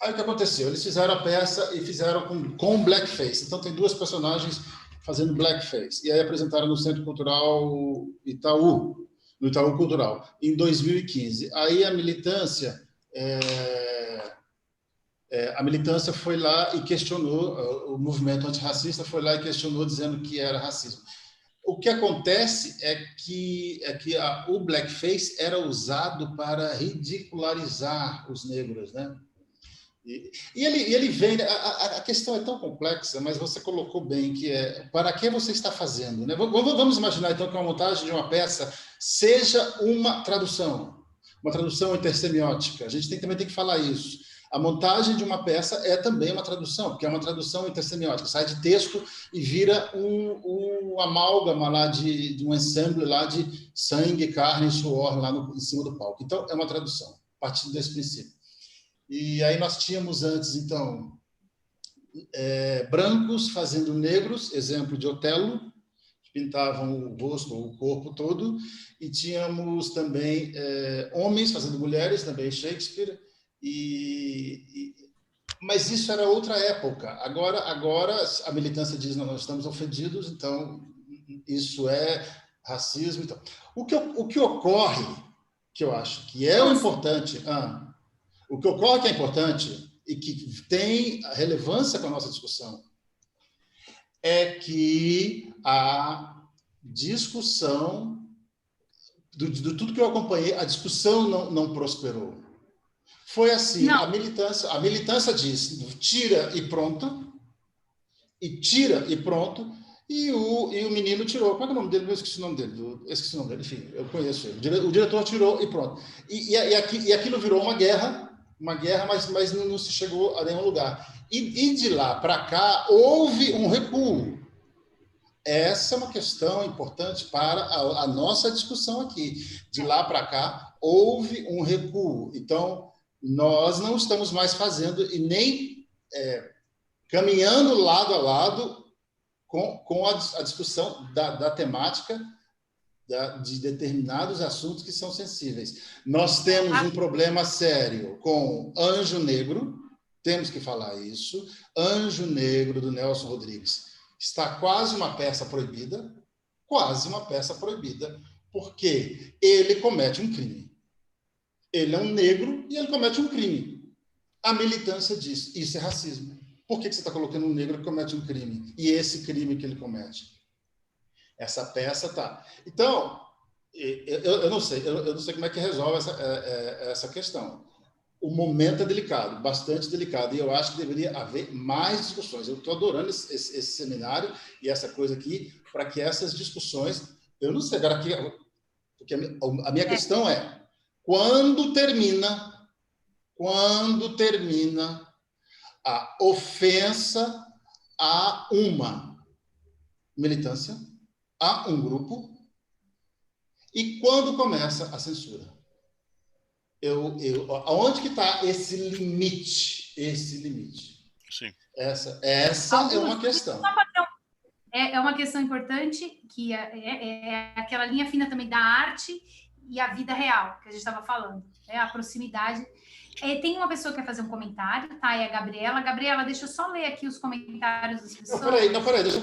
Aí o que aconteceu? Eles fizeram a peça e fizeram com blackface. Então tem duas personagens fazendo blackface. E aí apresentaram no Centro Cultural Itaú, no Itaú Cultural, em 2015. Aí a militância foi lá e questionou, o movimento antirracista foi lá e questionou, dizendo que era racismo. O que acontece é que o blackface era usado para ridicularizar os negros, né? E ele vem... A questão é tão complexa, mas você colocou bem, que é para que você está fazendo, né? Vamos imaginar, então, que a montagem de uma peça seja uma tradução intersemiótica. A gente também tem que falar isso. A montagem de uma peça é também uma tradução, porque é uma tradução intersemiótica. Sai de texto e vira um amálgama lá de um ensemble lá de sangue, carne e suor lá em cima do palco. Então, é uma tradução, partindo desse princípio. E aí nós tínhamos antes, então, brancos fazendo negros, exemplo de Otelo, que pintavam o rosto ou o corpo todo, e tínhamos também homens fazendo mulheres, também Shakespeare, mas isso era outra época. Agora a militância diz, não, nós estamos ofendidos, então isso é racismo. Então. O que ocorre, que eu acho que é o importante, o que ocorre que é importante e que tem relevância com a nossa discussão é que a discussão, de tudo que eu acompanhei, a discussão não prosperou. Foi assim, a militância diz, tira e pronto, e o menino tirou. Qual é o nome dele? Eu esqueci o nome dele. Enfim, eu conheço ele. O diretor tirou e pronto. E aquilo virou uma guerra, mas não se chegou a nenhum lugar. E de lá para cá, houve um recuo. Essa é uma questão importante para a nossa discussão aqui. De lá para cá, houve um recuo. Então, nós não estamos mais fazendo e nem caminhando lado a lado com a discussão da temática de determinados assuntos que são sensíveis. Nós temos um problema sério com Anjo Negro, temos que falar isso. Anjo Negro, do Nelson Rodrigues, está quase uma peça proibida, porque ele comete um crime. Ele é um negro e ele comete um crime. A militância diz, isso é racismo. Por que você está colocando um negro que comete um crime? E esse crime que ele comete? Essa peça tá. Então, eu não sei como é que resolve essa questão. O momento é delicado, bastante delicado, e eu acho que deveria haver mais discussões. Eu estou adorando esse seminário e essa coisa aqui, para que essas discussões... Eu não sei, agora aqui, porque a minha questão é, quando termina a ofensa a uma militância, a um grupo, e quando começa a censura? Aonde que está esse limite? Sim. Essa é uma questão. É uma questão importante, que é aquela linha fina também da arte e a vida real, que a gente estava falando, a proximidade. Tem uma pessoa que quer fazer um comentário, tá? É a Gabriela. Gabriela, deixa eu só ler aqui os comentários das pessoas. Não, peraí, deixa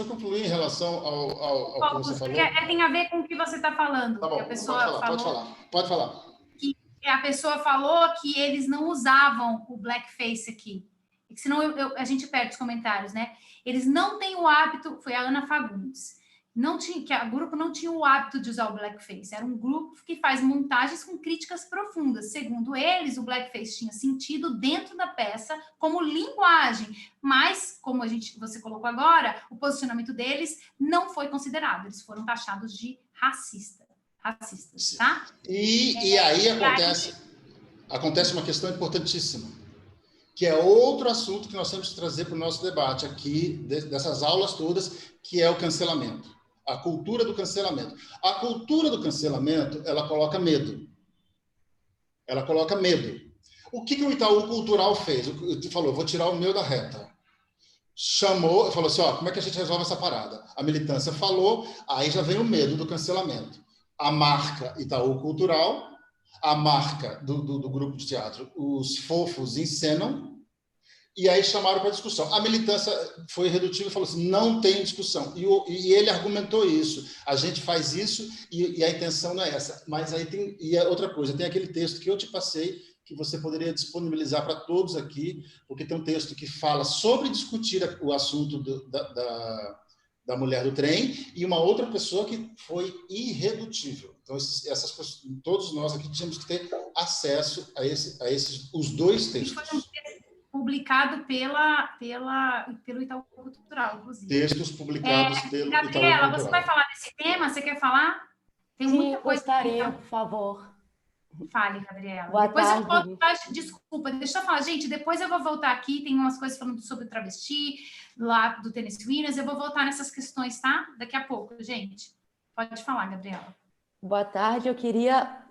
eu concluir em relação ao que você falou. Tem a ver com o que você está falando. Tá bom, a pessoa pode falar. Que a pessoa falou que eles não usavam o blackface aqui. Senão a gente perde os comentários, né? Eles não têm o hábito, foi a Ana Fagundes, que o grupo não tinha o hábito de usar o blackface. Era um grupo que faz montagens com críticas profundas. Segundo eles, o blackface tinha sentido dentro da peça como linguagem, mas, como você colocou agora, o posicionamento deles não foi considerado. Eles foram taxados de racistas, tá? E aí acontece uma questão importantíssima, que é outro assunto que nós temos que trazer para o nosso debate aqui, dessas aulas todas, que é o cancelamento. A cultura do cancelamento. A cultura do cancelamento, ela coloca medo. O que o Itaú Cultural fez? Ele falou, vou tirar o meu da reta. Falou assim, como é que a gente resolve essa parada? A militância falou, aí já vem o medo do cancelamento. A marca Itaú Cultural, a marca do grupo de teatro, os fofos encenam, e aí chamaram para discussão. A militância foi redutiva e falou assim, não tem discussão. E ele argumentou isso. A gente faz isso e a intenção não é essa. Mas aí tem... E outra coisa, tem aquele texto que eu te passei, que você poderia disponibilizar para todos aqui, porque tem um texto que fala sobre discutir o assunto da mulher do trem, e uma outra pessoa que foi irredutível. Então, essas pessoas, todos nós aqui tínhamos que ter acesso a esses os dois textos. Publicado pelo Itaú Cultural, inclusive. Textos publicados pelo Itaú Cultural. Gabriela, você vai falar desse tema? Você quer falar? Tem muita coisa. Gostaria, por favor. Fale, Gabriela. Boa depois tarde. eu volto. Desculpa, deixa eu falar. Gente, depois eu vou voltar aqui. Tem umas coisas falando sobre travesti, lá do Tennessee Williams. Eu vou voltar nessas questões, tá? Daqui a pouco, gente. Pode falar, Gabriela. Boa tarde. Eu queria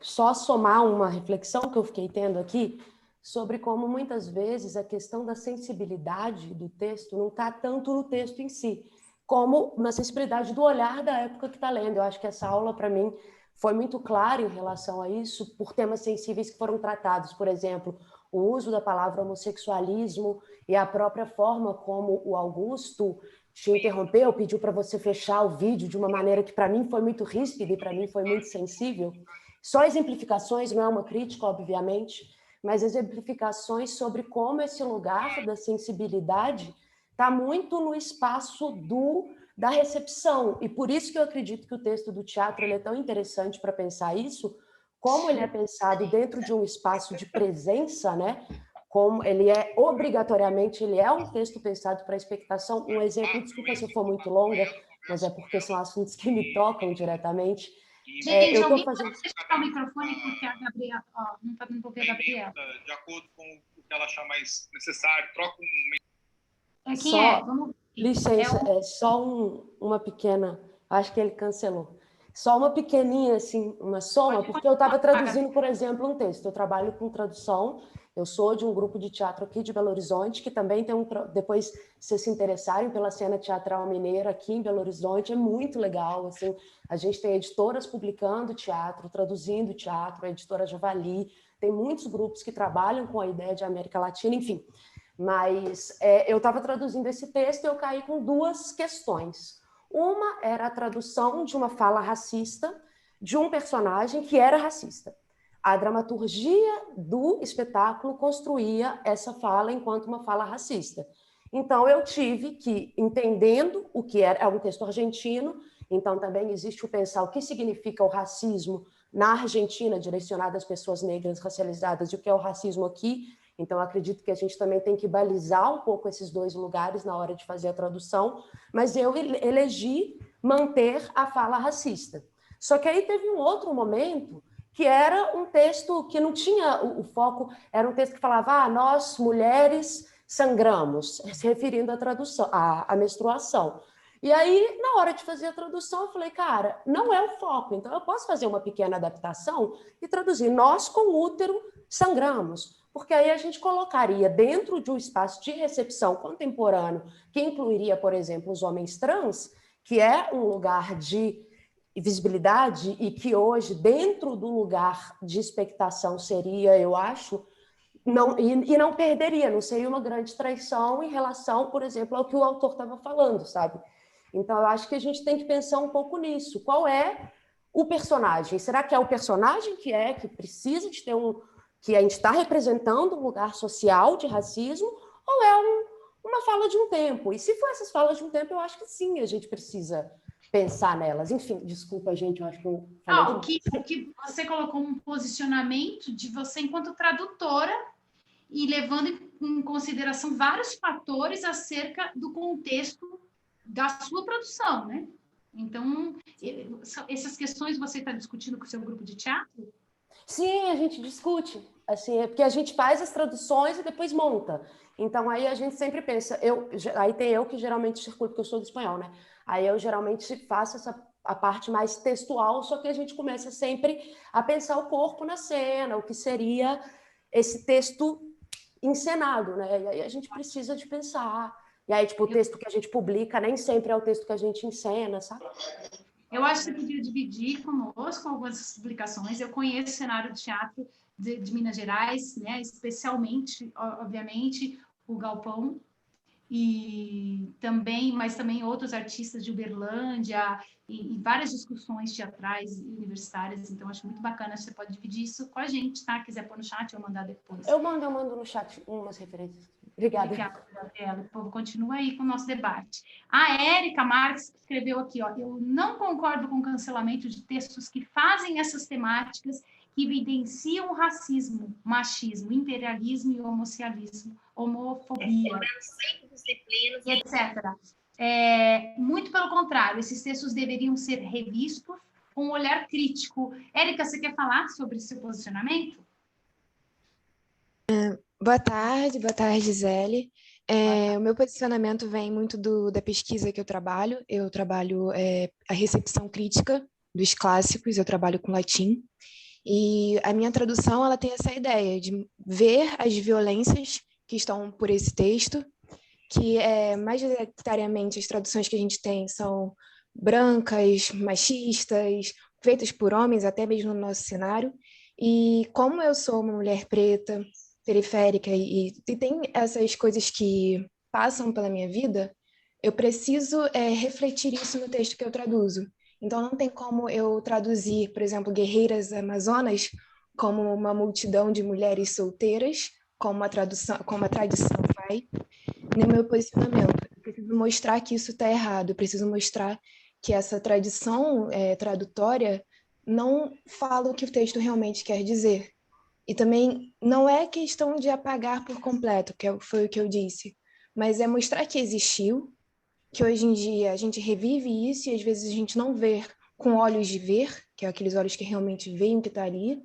só somar uma reflexão que eu fiquei tendo aqui sobre como muitas vezes a questão da sensibilidade do texto não está tanto no texto em si, como na sensibilidade do olhar da época que está lendo. Eu acho que essa aula, para mim, foi muito clara em relação a isso, por temas sensíveis que foram tratados. Por exemplo, o uso da palavra homossexualismo e a própria forma como o Augusto te interrompeu, pediu para você fechar o vídeo de uma maneira que para mim foi muito ríspida e para mim foi muito sensível. Só exemplificações, não é uma crítica, obviamente, mas exemplificações sobre como esse lugar da sensibilidade está muito no espaço da recepção. E por isso que eu acredito que o texto do teatro ele é tão interessante para pensar isso, como ele é pensado dentro de um espaço de presença, né? Como ele é obrigatoriamente, ele é um texto pensado para a expectação. Um exemplo, desculpa se eu for muito longa, mas é porque são assuntos que me tocam diretamente. Gente, eu estou fazendo... Deixa eu fechar o microfone, porque a Gabriela... Ó, não está dando para ouvir a Gabriela. De acordo com o que ela achar mais necessário, troca um... Vamos... Licença, só uma pequena... Acho que ele cancelou. Só uma pequeninha, assim, uma soma, porque eu estava traduzindo, por exemplo, um texto. Eu trabalho com tradução, eu sou de um grupo de teatro aqui de Belo Horizonte, que também tem depois, se vocês se interessarem pela cena teatral mineira aqui em Belo Horizonte, é muito legal, assim, a gente tem editoras publicando teatro, traduzindo teatro, a editora Javali, tem muitos grupos que trabalham com a ideia de América Latina, enfim. Mas eu estava traduzindo esse texto e eu caí com duas questões. Uma era a tradução de uma fala racista de um personagem que era racista. A dramaturgia do espetáculo construía essa fala enquanto uma fala racista. Então, eu tive que, entendendo o que é um texto argentino, então também existe o pensar o que significa o racismo na Argentina, direcionado às pessoas negras racializadas, e o que é o racismo aqui. Então, acredito que a gente também tem que balizar um pouco esses dois lugares na hora de fazer a tradução, mas eu elegi manter a fala racista. Só que aí teve um outro momento que era um texto que não tinha o foco, era um texto que falava, nós, mulheres, sangramos, se referindo à tradução, à menstruação. E aí, na hora de fazer a tradução, eu falei, cara, não é o foco, então eu posso fazer uma pequena adaptação e traduzir, nós com útero sangramos. Porque aí a gente colocaria dentro de um espaço de recepção contemporâneo, que incluiria, por exemplo, os homens trans, que é um lugar de visibilidade e que hoje, dentro do lugar de expectação, seria, eu acho, não perderia, não seria uma grande traição em relação, por exemplo, ao que o autor estava falando, sabe? Então, eu acho que a gente tem que pensar um pouco nisso. Qual é o personagem? Será que é o personagem que precisa de ter que a gente está representando um lugar social de racismo, ou é uma fala de um tempo? E se for essas falas de um tempo, eu acho que sim, a gente precisa pensar nelas. Enfim, desculpa, gente, eu acho que eu falei o que você colocou um posicionamento de você enquanto tradutora e levando em consideração vários fatores acerca do contexto da sua produção, né? Então, essas questões você está discutindo com o seu grupo de teatro? Sim, a gente discute, assim, porque a gente faz as traduções e depois monta. Então, aí a gente sempre pensa, aí tem eu que geralmente circulo, porque eu sou do espanhol, né? Aí eu geralmente faço a parte mais textual, só que a gente começa sempre a pensar o corpo na cena, o que seria esse texto encenado, né? E aí a gente precisa de pensar. E aí, tipo, o texto que a gente publica nem sempre é o texto que a gente encena, sabe? Eu acho que você podia dividir conosco algumas publicações. Eu conheço o cenário de teatro de Minas Gerais, né? Especialmente, obviamente, o Galpão, mas também outros artistas de Uberlândia e várias discussões teatrais e universitárias. Então, acho muito bacana. Você pode dividir isso com a gente, tá? Quiser pôr no chat ou mandar depois. Eu mando no chat umas referências. Obrigada. Gabriela. O povo continua aí com o nosso debate. A Érica Marques escreveu aqui, ó, eu não concordo com o cancelamento de textos que fazem essas temáticas que evidenciam o racismo, machismo, imperialismo e homofobia, etc. Muito pelo contrário, esses textos deveriam ser revistos com um olhar crítico. Érica, você quer falar sobre seu posicionamento? Boa tarde, Gisele. O meu posicionamento vem muito da pesquisa que eu trabalho. Eu trabalho a recepção crítica dos clássicos, eu trabalho com latim. E a minha tradução, ela tem essa ideia de ver as violências que estão por esse texto, que majoritariamente as traduções que a gente tem são brancas, machistas, feitas por homens, até mesmo no nosso cenário. E como eu sou uma mulher preta, periférica, e tem essas coisas que passam pela minha vida, eu preciso refletir isso no texto que eu traduzo. Então, não tem como eu traduzir, por exemplo, Guerreiras Amazonas como uma multidão de mulheres solteiras, como a tradição faz, no meu posicionamento. Eu preciso mostrar que isso está errado, eu preciso mostrar que essa tradição tradutória não fala o que o texto realmente quer dizer. E também não é questão de apagar por completo, foi o que eu disse, mas é mostrar que existiu, que hoje em dia a gente revive isso e às vezes a gente não vê com olhos de ver, que é aqueles olhos que realmente veem o que está ali,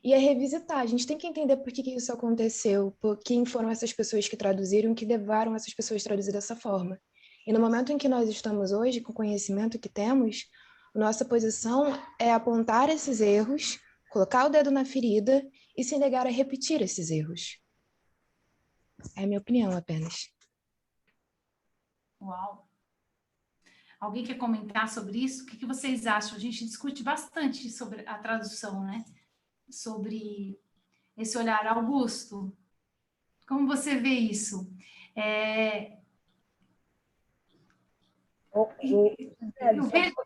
e é revisitar. A gente tem que entender por que isso aconteceu, por quem foram essas pessoas que traduziram, que levaram essas pessoas a traduzir dessa forma. E no momento em que nós estamos hoje, com o conhecimento que temos, nossa posição é apontar esses erros, colocar o dedo na ferida e se negar a repetir esses erros. É a minha opinião apenas. Uau! Alguém quer comentar sobre isso? O que vocês acham? A gente discute bastante sobre a tradução, né? Sobre esse olhar. Augusto, como você vê isso?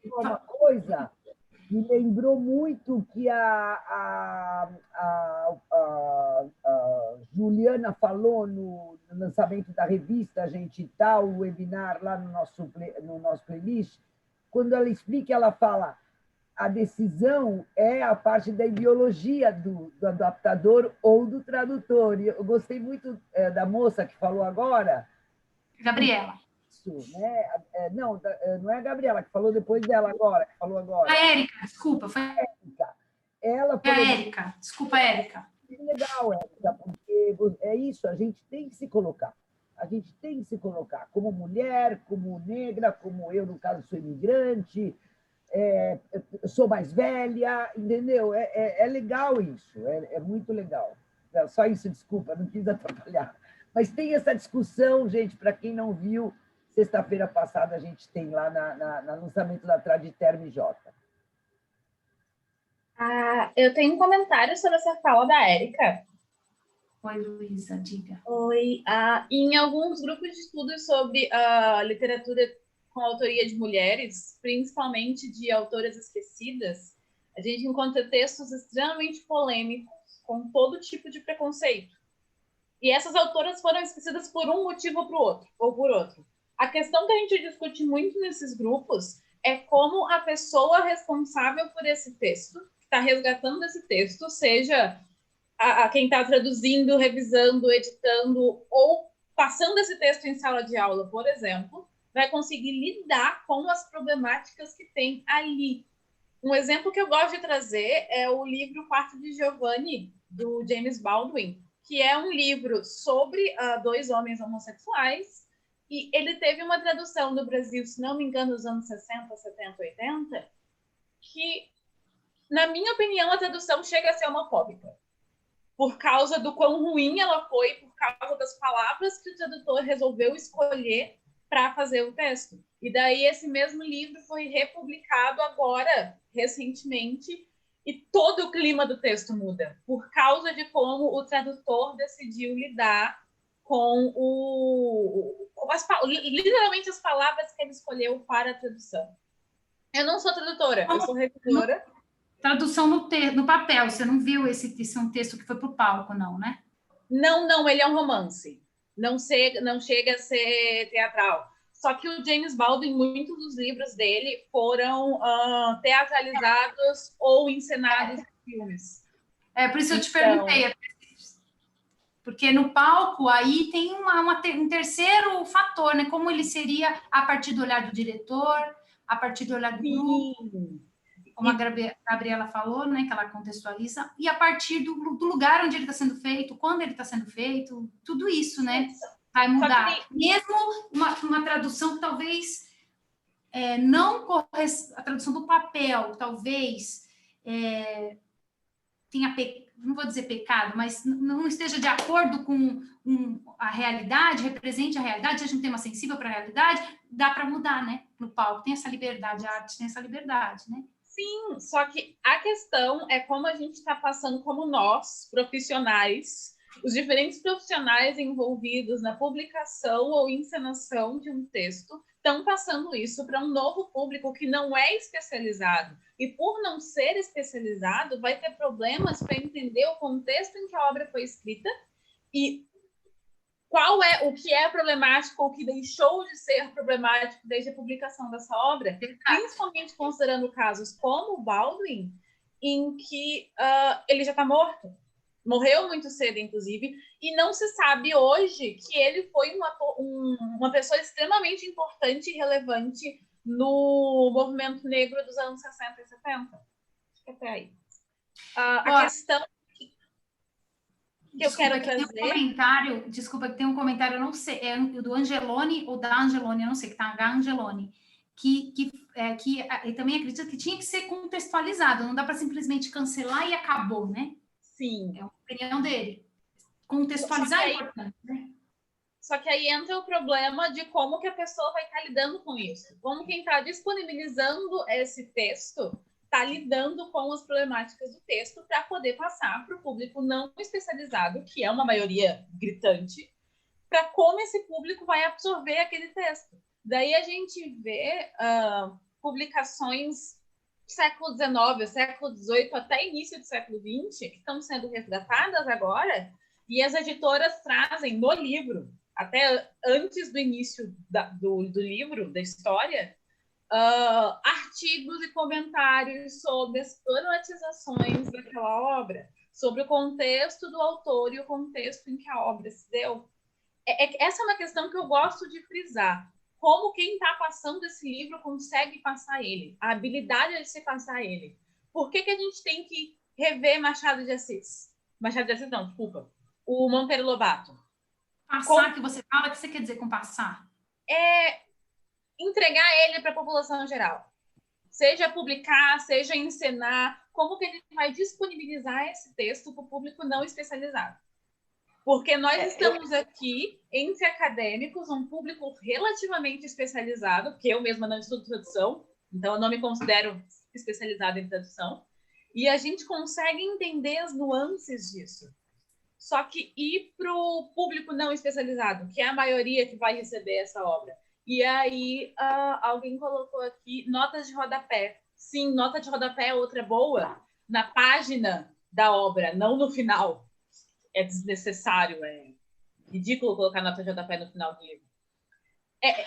Uma coisa me lembrou muito que a Juliana falou no lançamento da revista, a gente tá o webinar lá no nosso playlist, quando ela explica, ela fala, a decisão é a parte da ideologia do adaptador ou do tradutor. E eu gostei muito da moça que falou agora. Gabriela. Isso, né? Não é a Gabriela, que falou depois dela agora, que falou agora. A Érica, desculpa. Foi a Érica. Ela falou... a Érica. Desculpa, Érica. Legal, Érica, porque é isso, a gente tem que se colocar. A gente tem que se colocar como mulher, como negra, como eu, no caso, sou imigrante, sou mais velha, entendeu? É legal isso, é muito legal. Só isso, desculpa, não quis atrapalhar. Mas tem essa discussão, gente, para quem não viu, sexta-feira passada a gente tem lá no lançamento da Traditerm J. Eu tenho um comentário sobre essa fala da Érica. Oi, Luísa, diga. Oi. Em alguns grupos de estudos sobre literatura com autoria de mulheres, principalmente de autoras esquecidas, a gente encontra textos extremamente polêmicos, com todo tipo de preconceito. E essas autoras foram esquecidas por um motivo ou por outro. A questão que a gente discute muito nesses grupos é como a pessoa responsável por esse texto, que está resgatando esse texto, seja quem está traduzindo, revisando, editando ou passando esse texto em sala de aula, por exemplo, vai conseguir lidar com as problemáticas que tem ali. Um exemplo que eu gosto de trazer é o livro Quarto de Giovanni, do James Baldwin, que é um livro sobre dois homens homossexuais, e ele teve uma tradução do Brasil, se não me engano, nos anos 60, 70, 80, que, na minha opinião, a tradução chega a ser homofóbica, por causa do quão ruim ela foi, por causa das palavras que o tradutor resolveu escolher para fazer o texto. E daí esse mesmo livro foi republicado agora, recentemente, e todo o clima do texto muda, por causa de como o tradutor decidiu lidar com literalmente as palavras que ele escolheu para a tradução. Eu não sou tradutora, eu sou revisora. Tradução no papel, você não viu esse é um texto que foi para o palco, não, né? Não, ele é um romance. Não chega a ser teatral. Só que o James Baldwin, muitos dos livros dele foram teatralizados ou encenados em filmes. Por isso eu te perguntei. Porque no palco aí tem um terceiro fator, né? Como ele seria a partir do olhar do diretor, a partir do olhar do grupo. como a Gabriela falou, né, que ela contextualiza, e a partir do lugar onde ele está sendo feito, quando ele está sendo feito, tudo isso, né, vai mudar. Mesmo uma tradução que talvez não corresponda, a tradução do papel, talvez tenha, não vou dizer pecado, mas não esteja de acordo com a realidade, represente a realidade, seja um tema sensível para a realidade, dá para mudar, né, no palco. Tem essa liberdade, a arte tem essa liberdade, né? Sim, só que a questão é como a gente está passando, como nós, profissionais, os diferentes profissionais envolvidos na publicação ou encenação de um texto, estão passando isso para um novo público que não é especializado. E por não ser especializado, vai ter problemas para entender o contexto em que a obra foi escrita e qual é o que é problemático ou o que deixou de ser problemático desde a publicação dessa obra, principalmente considerando casos como o Baldwin, em que ele já está morto. Morreu muito cedo, inclusive, e não se sabe hoje que ele foi uma pessoa extremamente importante e relevante no movimento negro dos anos 60 e 70. Acho que até aí. A questão que eu quero trazer... Desculpa, que tem um comentário, eu não sei, é do Angeloni ou da Angeloni, eu não sei, que tá H. Angeloni, que eu também acredito que tinha que ser contextualizado, não dá para simplesmente cancelar e acabou, né? Sim. É a opinião dele. Contextualizar é importante, né? Só que aí entra o problema de como que a pessoa vai estar lidando com isso. Como quem está disponibilizando esse texto está lidando com as problemáticas do texto para poder passar para o público não especializado, que é uma maioria gritante, para como esse público vai absorver aquele texto. Daí a gente vê publicações do século XIX, século XVIII, até início do século XX, que estão sendo resgatadas agora, e as editoras trazem no livro, até antes do início do livro, da história, artigos e comentários sobre as problematizações daquela obra, sobre o contexto do autor e o contexto em que a obra se deu. Essa é uma questão que eu gosto de frisar. Como quem está passando esse livro consegue passar ele, a habilidade de se passar ele. Por que a gente tem que rever Machado de Assis? Machado de Assis não, desculpa. O Monteiro Lobato. Passar, que você fala, o que você quer dizer com passar? Entregar ele para a população geral. Seja publicar, seja encenar, como que a gente vai disponibilizar esse texto para o público não especializado? Porque nós estamos aqui, entre acadêmicos, um público relativamente especializado, porque eu mesma não estudo tradução, então eu não me considero especializada em tradução, e a gente consegue entender as nuances disso. Só que ir para o público não especializado, que é a maioria que vai receber essa obra. E aí, alguém colocou aqui notas de rodapé. Sim, nota de rodapé é outra boa, na página da obra, não no final. É desnecessário, é ridículo colocar nota de rodapé no final do livro.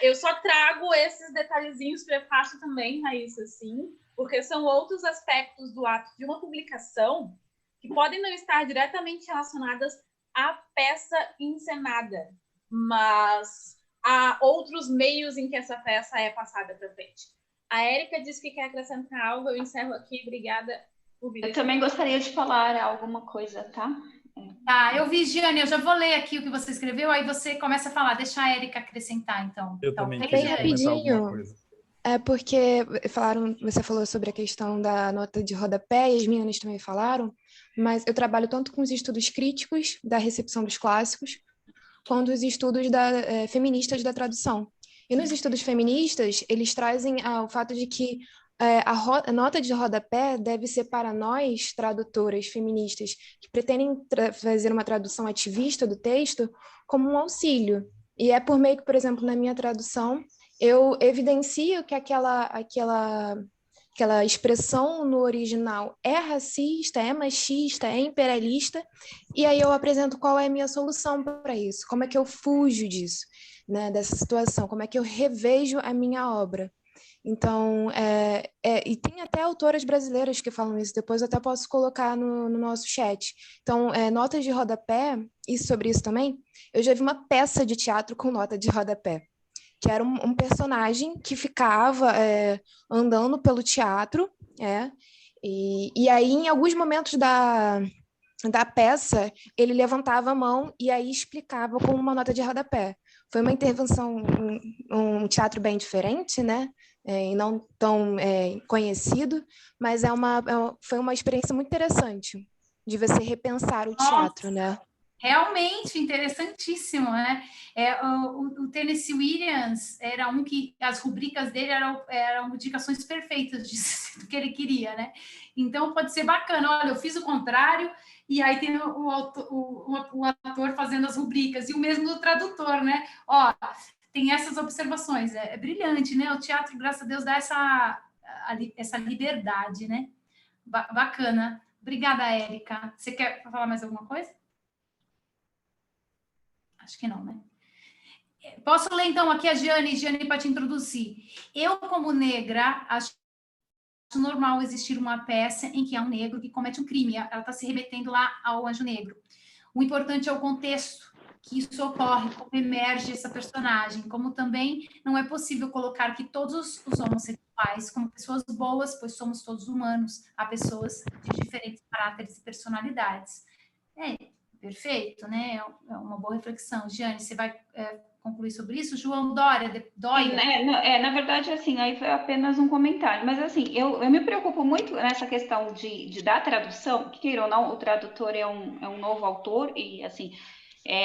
Eu só trago esses detalhezinhos prefácio também, Raíssa, assim, porque são outros aspectos do ato de uma publicação que podem não estar diretamente relacionadas à peça encenada, mas há outros meios em que essa peça é passada para frente. A Érica disse que quer acrescentar algo, eu encerro aqui, obrigada por vir. Eu também gostaria de falar alguma coisa, tá? Tá, eu vi, Giane, eu já vou ler aqui o que você escreveu, aí você começa a falar, deixa a Érica acrescentar, então. Eu também bem queria comentar alguma coisa. Porque você falou sobre a questão da nota de rodapé, e as meninas também falaram, mas eu trabalho tanto com os estudos críticos da recepção dos clássicos, quanto os estudos feministas da tradução. E nos estudos feministas, eles trazem o fato de que a nota de rodapé deve ser para nós, tradutoras feministas, que pretendem fazer uma tradução ativista do texto, como um auxílio. E é por meio que, por exemplo, na minha tradução, eu evidencio que aquela expressão no original é racista, é machista, é imperialista, e aí eu apresento qual é a minha solução para isso, como é que eu fujo disso, né, dessa situação, como é que eu revejo a minha obra. Então, e tem até autoras brasileiras que falam isso, depois eu até posso colocar no nosso chat. Então, notas de rodapé, e sobre isso também, eu já vi uma peça de teatro com nota de rodapé, que era um personagem que ficava andando pelo teatro, e aí, em alguns momentos da peça, ele levantava a mão e aí explicava com uma nota de rodapé. Foi uma intervenção, um teatro bem diferente, né? E não tão conhecido, mas foi uma experiência muito interessante de você repensar o teatro, né? Realmente interessantíssimo, né? O Tennessee Williams era um que as rubricas dele eram indicações perfeitas do que ele queria, né? Então pode ser bacana. Olha, eu fiz o contrário e aí tem o ator fazendo as rubricas e o mesmo do tradutor, né? Ó, tem essas observações. É brilhante, né? O teatro, graças a Deus, dá essa liberdade, né? Bacana. Obrigada, Érica. Você quer falar mais alguma coisa? Acho que não, né? Posso ler, então, aqui a Giane, para te introduzir. Eu, como negra, acho normal existir uma peça em que há um negro que comete um crime. Ela está se remetendo lá ao Anjo Negro. O importante é o contexto que isso ocorre, como emerge essa personagem, como também não é possível colocar que todos os homossexuais como pessoas boas, pois somos todos humanos, há pessoas de diferentes caráteres e personalidades. Perfeito, né? É uma boa reflexão. Giane, você vai concluir sobre isso? João Dória? Na verdade, assim, aí foi apenas um comentário, mas assim, eu me preocupo muito nessa questão da tradução, que queira ou não, o tradutor é um novo autor, e assim,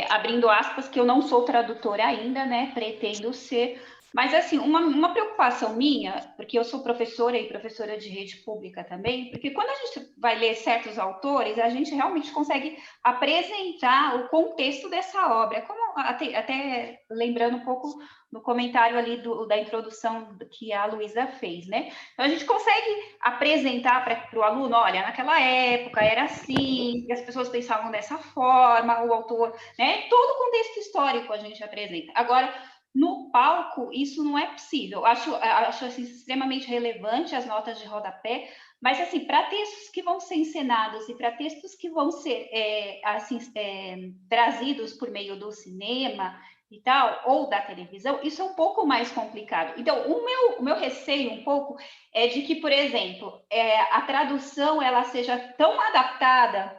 abrindo aspas, que eu não sou tradutora ainda, né? Pretendo ser. Mas, assim, uma preocupação minha, porque eu sou professora e professora de rede pública também, porque quando a gente vai ler certos autores, a gente realmente consegue apresentar o contexto dessa obra, como até lembrando um pouco no comentário ali da introdução que a Luísa fez, né? Então, a gente consegue apresentar para o aluno, olha, naquela época era assim, as pessoas pensavam dessa forma, o autor, né? Todo o contexto histórico a gente apresenta. Agora, no palco, isso não é possível. Acho assim, extremamente relevante as notas de rodapé, mas assim, para textos que vão ser encenados e para textos que vão ser trazidos por meio do cinema e tal, ou da televisão, isso é um pouco mais complicado. Então, o meu receio um pouco é de que, por exemplo, a tradução ela seja tão adaptada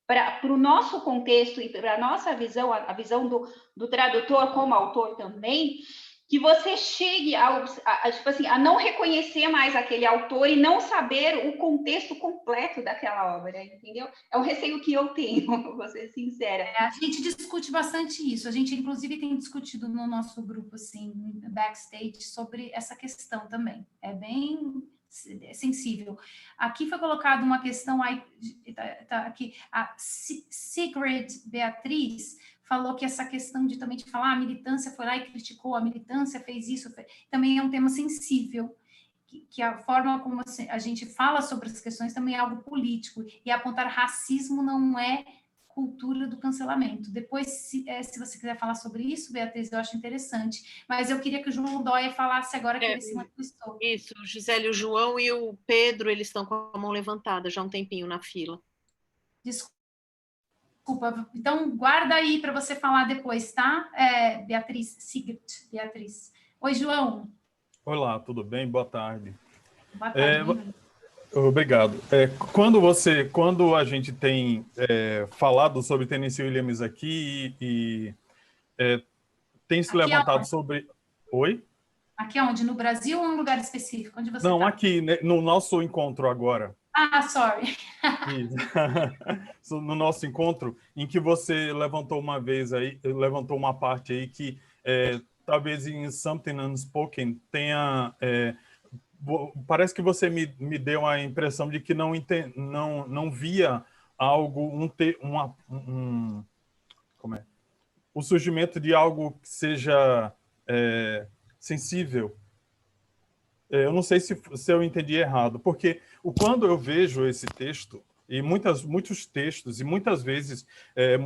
para o nosso contexto e para a nossa visão, a visão do tradutor como autor também, que você chegue tipo assim, a não reconhecer mais aquele autor e não saber o contexto completo daquela obra, entendeu? É um receio que eu tenho, vou ser sincera. A gente discute bastante isso, a gente inclusive tem discutido no nosso grupo, assim, backstage, sobre essa questão também. É bem sensível. Aqui foi colocada uma questão, aqui, a Sigrid Beatriz falou que essa questão também de falar a militância foi lá e criticou, a militância fez isso, também é um tema sensível, que a forma como a gente fala sobre as questões também é algo político, e apontar racismo não é cultura do cancelamento. Depois, se você quiser falar sobre isso, Beatriz, eu acho interessante. Mas eu queria que o João Dória falasse agora que ele se manifestou. Isso, Gisele, o João e o Pedro, eles estão com a mão levantada já há um tempinho na fila. Desculpa. Então, guarda aí para você falar depois, tá? Beatriz, Sigrid, Beatriz. Oi, João. Olá, tudo bem? Boa tarde. Boa tarde. Obrigado. Quando a gente tem falado sobre Tennessee Williams aqui e tem se levantado sobre... Oi? Aqui onde? No Brasil ou em um lugar específico? Onde você Não, aqui, né, no nosso encontro agora. Sorry. No nosso encontro, em que você levantou uma parte aí que talvez em Something Unspoken tenha... parece que você me deu a impressão de que não via algo, o surgimento de algo que seja sensível. Eu não sei se eu entendi errado, porque quando eu vejo esse texto, e muitos textos, e muitas vezes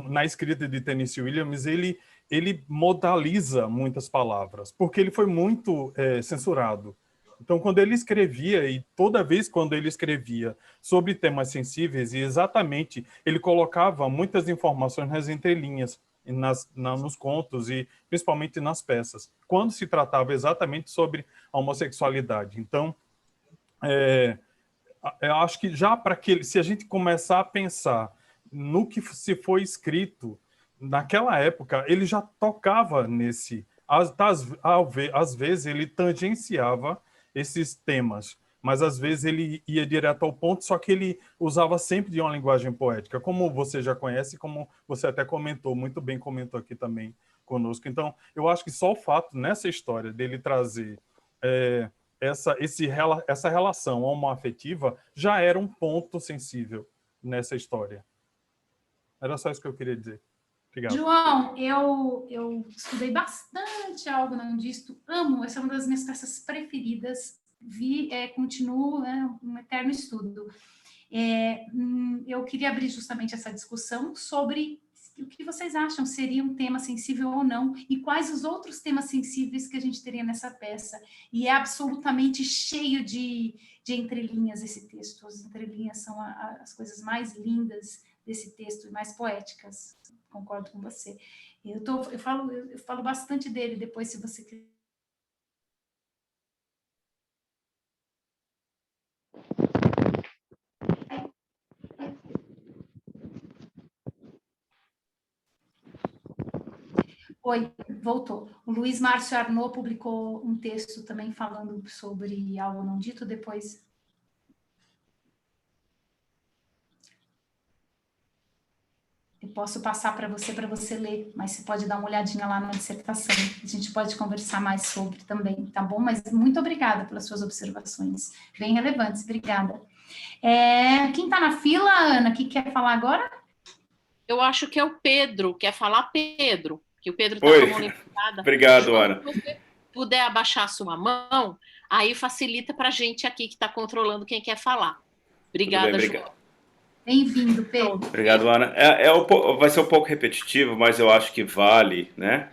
na escrita de Tennessee Williams, ele modaliza muitas palavras, porque ele foi muito censurado. Então, quando ele escrevia, e toda vez quando ele escrevia sobre temas sensíveis, e exatamente ele colocava muitas informações nas entrelinhas. nos contos e principalmente nas peças, quando se tratava exatamente sobre a homossexualidade. Então, eu acho que já para que se a gente começar a pensar no que se foi escrito naquela época, ele já tocava nesse, às vezes ele tangenciava esses temas, mas às vezes ele ia direto ao ponto, só que ele usava sempre de uma linguagem poética, como você já conhece, como você até comentou, muito bem comentou aqui também conosco. Então, eu acho que só o fato, nessa história, dele trazer essa relação homoafetiva já era um ponto sensível nessa história. Era só isso que eu queria dizer. Obrigado. João, eu estudei bastante Algo Não Dito, amo, essa é uma das minhas peças preferidas, continuo um eterno estudo. Eu queria abrir justamente essa discussão sobre o que vocês acham seria um tema sensível ou não, e quais os outros temas sensíveis que a gente teria nessa peça. E é absolutamente cheio de entrelinhas esse texto. As entrelinhas são as coisas mais lindas desse texto e mais poéticas. Concordo com você. Eu falo bastante dele depois, se você quiser. Oi, voltou. O Luiz Márcio Arnaud publicou um texto também falando sobre Algo Não Dito, depois. Eu posso passar para você ler, mas você pode dar uma olhadinha lá na dissertação. A gente pode conversar mais sobre também, tá bom? Mas muito obrigada pelas suas observações, bem relevantes, obrigada. Quem está na fila, Ana, que quer falar agora? Eu acho que é o Pedro, quer falar Pedro. Que o Pedro está com a mão levantada. Obrigado, Ana. Se você puder abaixar a sua mão, aí facilita para a gente aqui que está controlando quem quer falar. Obrigada, João. Bem-vindo, Pedro. Obrigado, Ana. Vai ser um pouco repetitivo, mas eu acho que vale, né,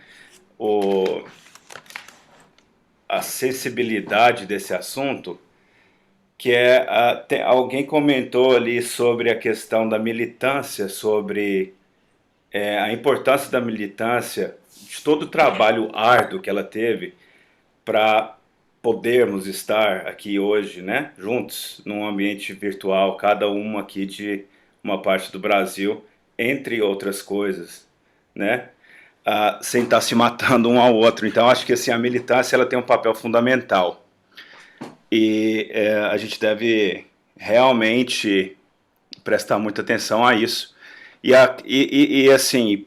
a sensibilidade desse assunto, que alguém comentou ali sobre a questão da militância, sobre a importância da militância, de todo o trabalho árduo que ela teve para podermos estar aqui hoje, né, juntos, num ambiente virtual, cada uma aqui de uma parte do Brasil, entre outras coisas, né, sem estar se matando um ao outro. Então, acho que assim, a militância ela tem um papel fundamental. E a gente deve realmente prestar muita atenção a isso. E assim,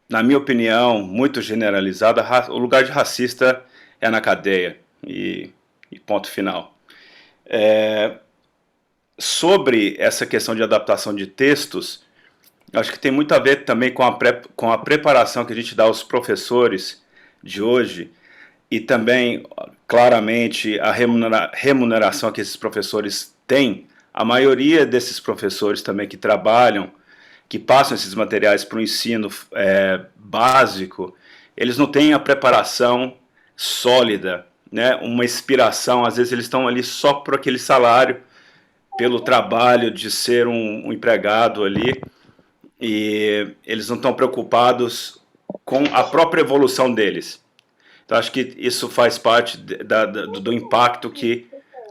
na minha opinião, muito generalizada, o lugar de racista é na cadeia, e ponto final. Sobre essa questão de adaptação de textos, acho que tem muito a ver também com a preparação que a gente dá aos professores de hoje, e também, claramente, a remuneração que esses professores têm. A maioria desses professores também que trabalham, que passam esses materiais para o ensino básico, eles não têm a preparação sólida, né? Uma inspiração, às vezes eles estão ali só por aquele salário, pelo trabalho de ser um empregado ali, e eles não estão preocupados com a própria evolução deles. Então, acho que isso faz parte do impacto que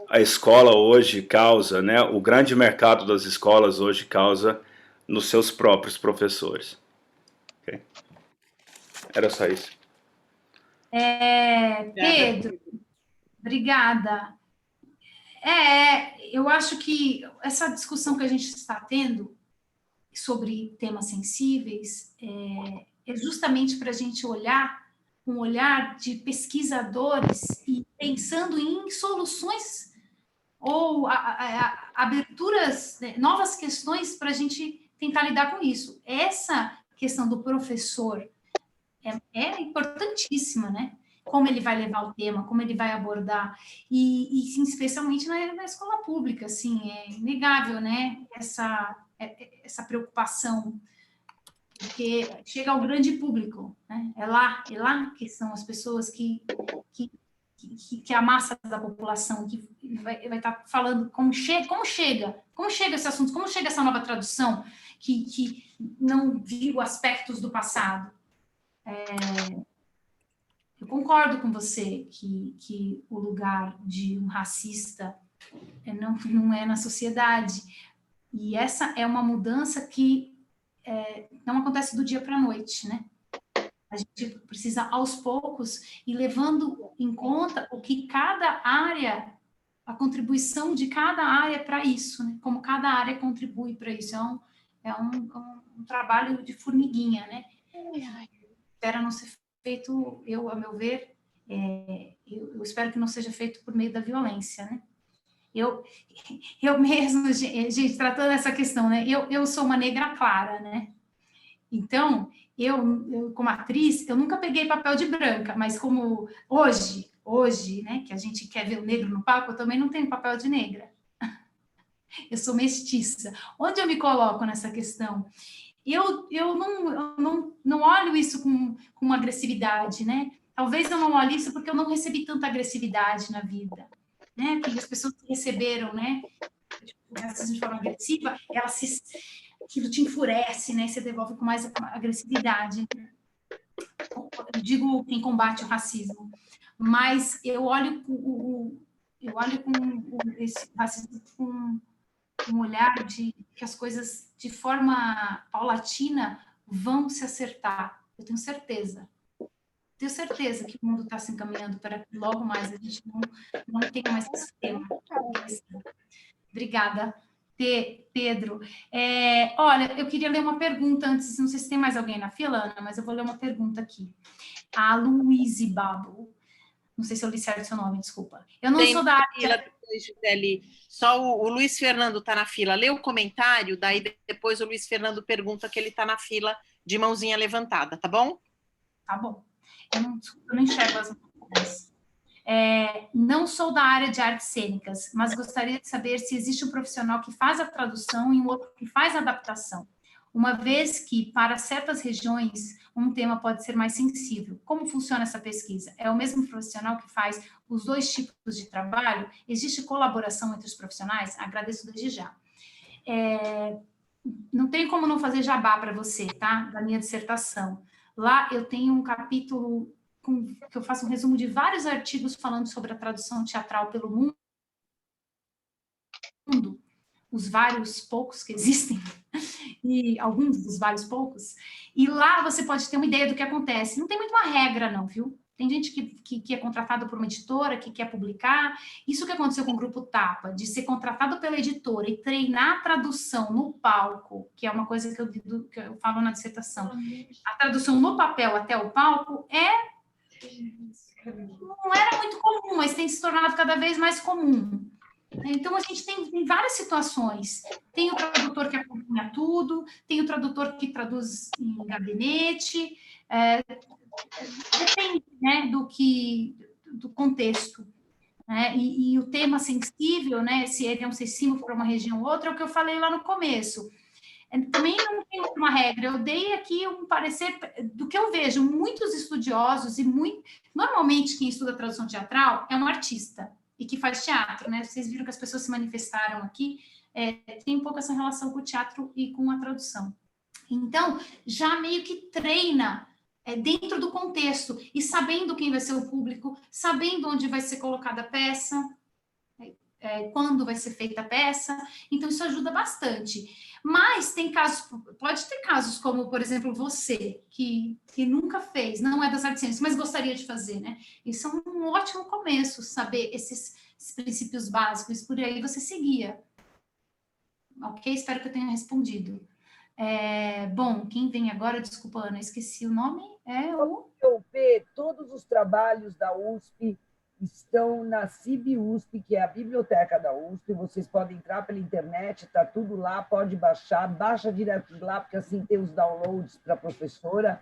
a escola hoje causa, né? O grande mercado das escolas hoje causa nos seus próprios professores. Okay? Era só isso. Pedro, obrigada. Eu acho que essa discussão que a gente está tendo sobre temas sensíveis é justamente para a gente olhar um olhar de pesquisadores e pensando em soluções ou aberturas, né, novas questões para a gente tentar lidar com isso. Essa questão do professor é importantíssima, né? Como ele vai levar o tema, como ele vai abordar, e especialmente na escola pública, assim, é inegável, né? Essa preocupação, porque chega ao grande público, né? É lá que são as pessoas que a massa da população que vai estar falando como chega esse assunto, como chega essa nova tradução que não viu aspectos do passado. eu concordo com você que o lugar de um racista não é na sociedade. E essa é uma mudança que não acontece do dia para a noite, né? A gente precisa, aos poucos, ir levando em conta o que cada área, a contribuição de cada área para isso, né? Como cada área contribui para isso. É um trabalho de formiguinha, né? Espera não ser feito, a meu ver, eu espero que não seja feito por meio da violência, né? Eu mesmo, gente, tratando essa questão, né? Eu sou uma negra clara, né? Então, eu como atriz, eu nunca peguei papel de branca, mas como hoje, né, que a gente quer ver o negro no palco, eu também não tenho papel de negra. Eu sou mestiça. Onde eu me coloco nessa questão? Eu não olho isso com agressividade, né? Talvez eu não olhe isso porque eu não recebi tanta agressividade na vida, né? Que as pessoas que receberam, né? De forma agressiva, aquilo te enfurece, né? Você devolve com mais agressividade. Eu digo quem combate o racismo, mas eu olho com esse racismo com um olhar de que as coisas, de forma paulatina, vão se acertar. Eu tenho certeza. Tenho certeza que o mundo está se encaminhando para que logo mais a gente não tenha mais esse tema. Obrigada, Pedro. Olha, eu queria ler uma pergunta antes, não sei se tem mais alguém na fila, Ana, mas eu vou ler uma pergunta aqui. A Luíse Babo. Não sei se eu li certo o seu nome, desculpa. Eu não sou da área... Gisele, só o Luiz Fernando está na fila. Lê o comentário, daí depois o Luiz Fernando pergunta que ele está na fila de mãozinha levantada, tá bom? Tá bom. Eu não enxergo as mãos. Não sou da área de artes cênicas, mas gostaria de saber se existe um profissional que faz a tradução e um outro que faz a adaptação, uma vez que, para certas regiões, um tema pode ser mais sensível. Como funciona essa pesquisa? É o mesmo profissional que faz os dois tipos de trabalho? Existe colaboração entre os profissionais? Agradeço desde já. Não tem como não fazer jabá para você, tá? Da minha dissertação. Lá eu tenho um capítulo que eu faço um resumo de vários artigos falando sobre a tradução teatral pelo mundo, os vários poucos que existem, e alguns dos vários poucos, e lá você pode ter uma ideia do que acontece. Não tem muito uma regra, não, viu? Tem gente que é contratado por uma editora, que quer publicar. Isso que aconteceu com o Grupo Tapa, de ser contratado pela editora e treinar a tradução no palco, que é uma coisa que eu falo na dissertação. A tradução no papel até o palco não era muito comum, mas tem se tornado cada vez mais comum. Então, a gente tem várias situações. Tem o tradutor que acompanha tudo, tem o tradutor que traduz em gabinete, depende, né, do contexto. Né? E o tema sensível, né, se ele é um sensível para uma região ou outra, é o que eu falei lá no começo. Também não tem uma regra. Eu dei aqui um parecer do que eu vejo. Muitos estudiosos normalmente quem estuda tradução teatral é um artista e que faz teatro, né? Vocês viram que as pessoas se manifestaram aqui, tem um pouco essa relação com o teatro e com a tradução. Então, já meio que treina dentro do contexto e sabendo quem vai ser o público, sabendo onde vai ser colocada a peça, quando vai ser feita a peça. Então, isso ajuda bastante. Mas tem casos, pode ter casos como, por exemplo, você, que nunca fez, não é das artes cênicas, mas gostaria de fazer, né? Isso é um ótimo começo, saber esses princípios básicos, por aí você seguia. Ok? Espero que eu tenha respondido. Bom, quem vem agora, desculpa, Ana, esqueci o nome, todos os trabalhos da USP estão na CIB-USP, que é a biblioteca da USP. Vocês podem entrar pela internet, está tudo lá, pode baixar, baixa direto de lá, porque assim tem os downloads para a professora.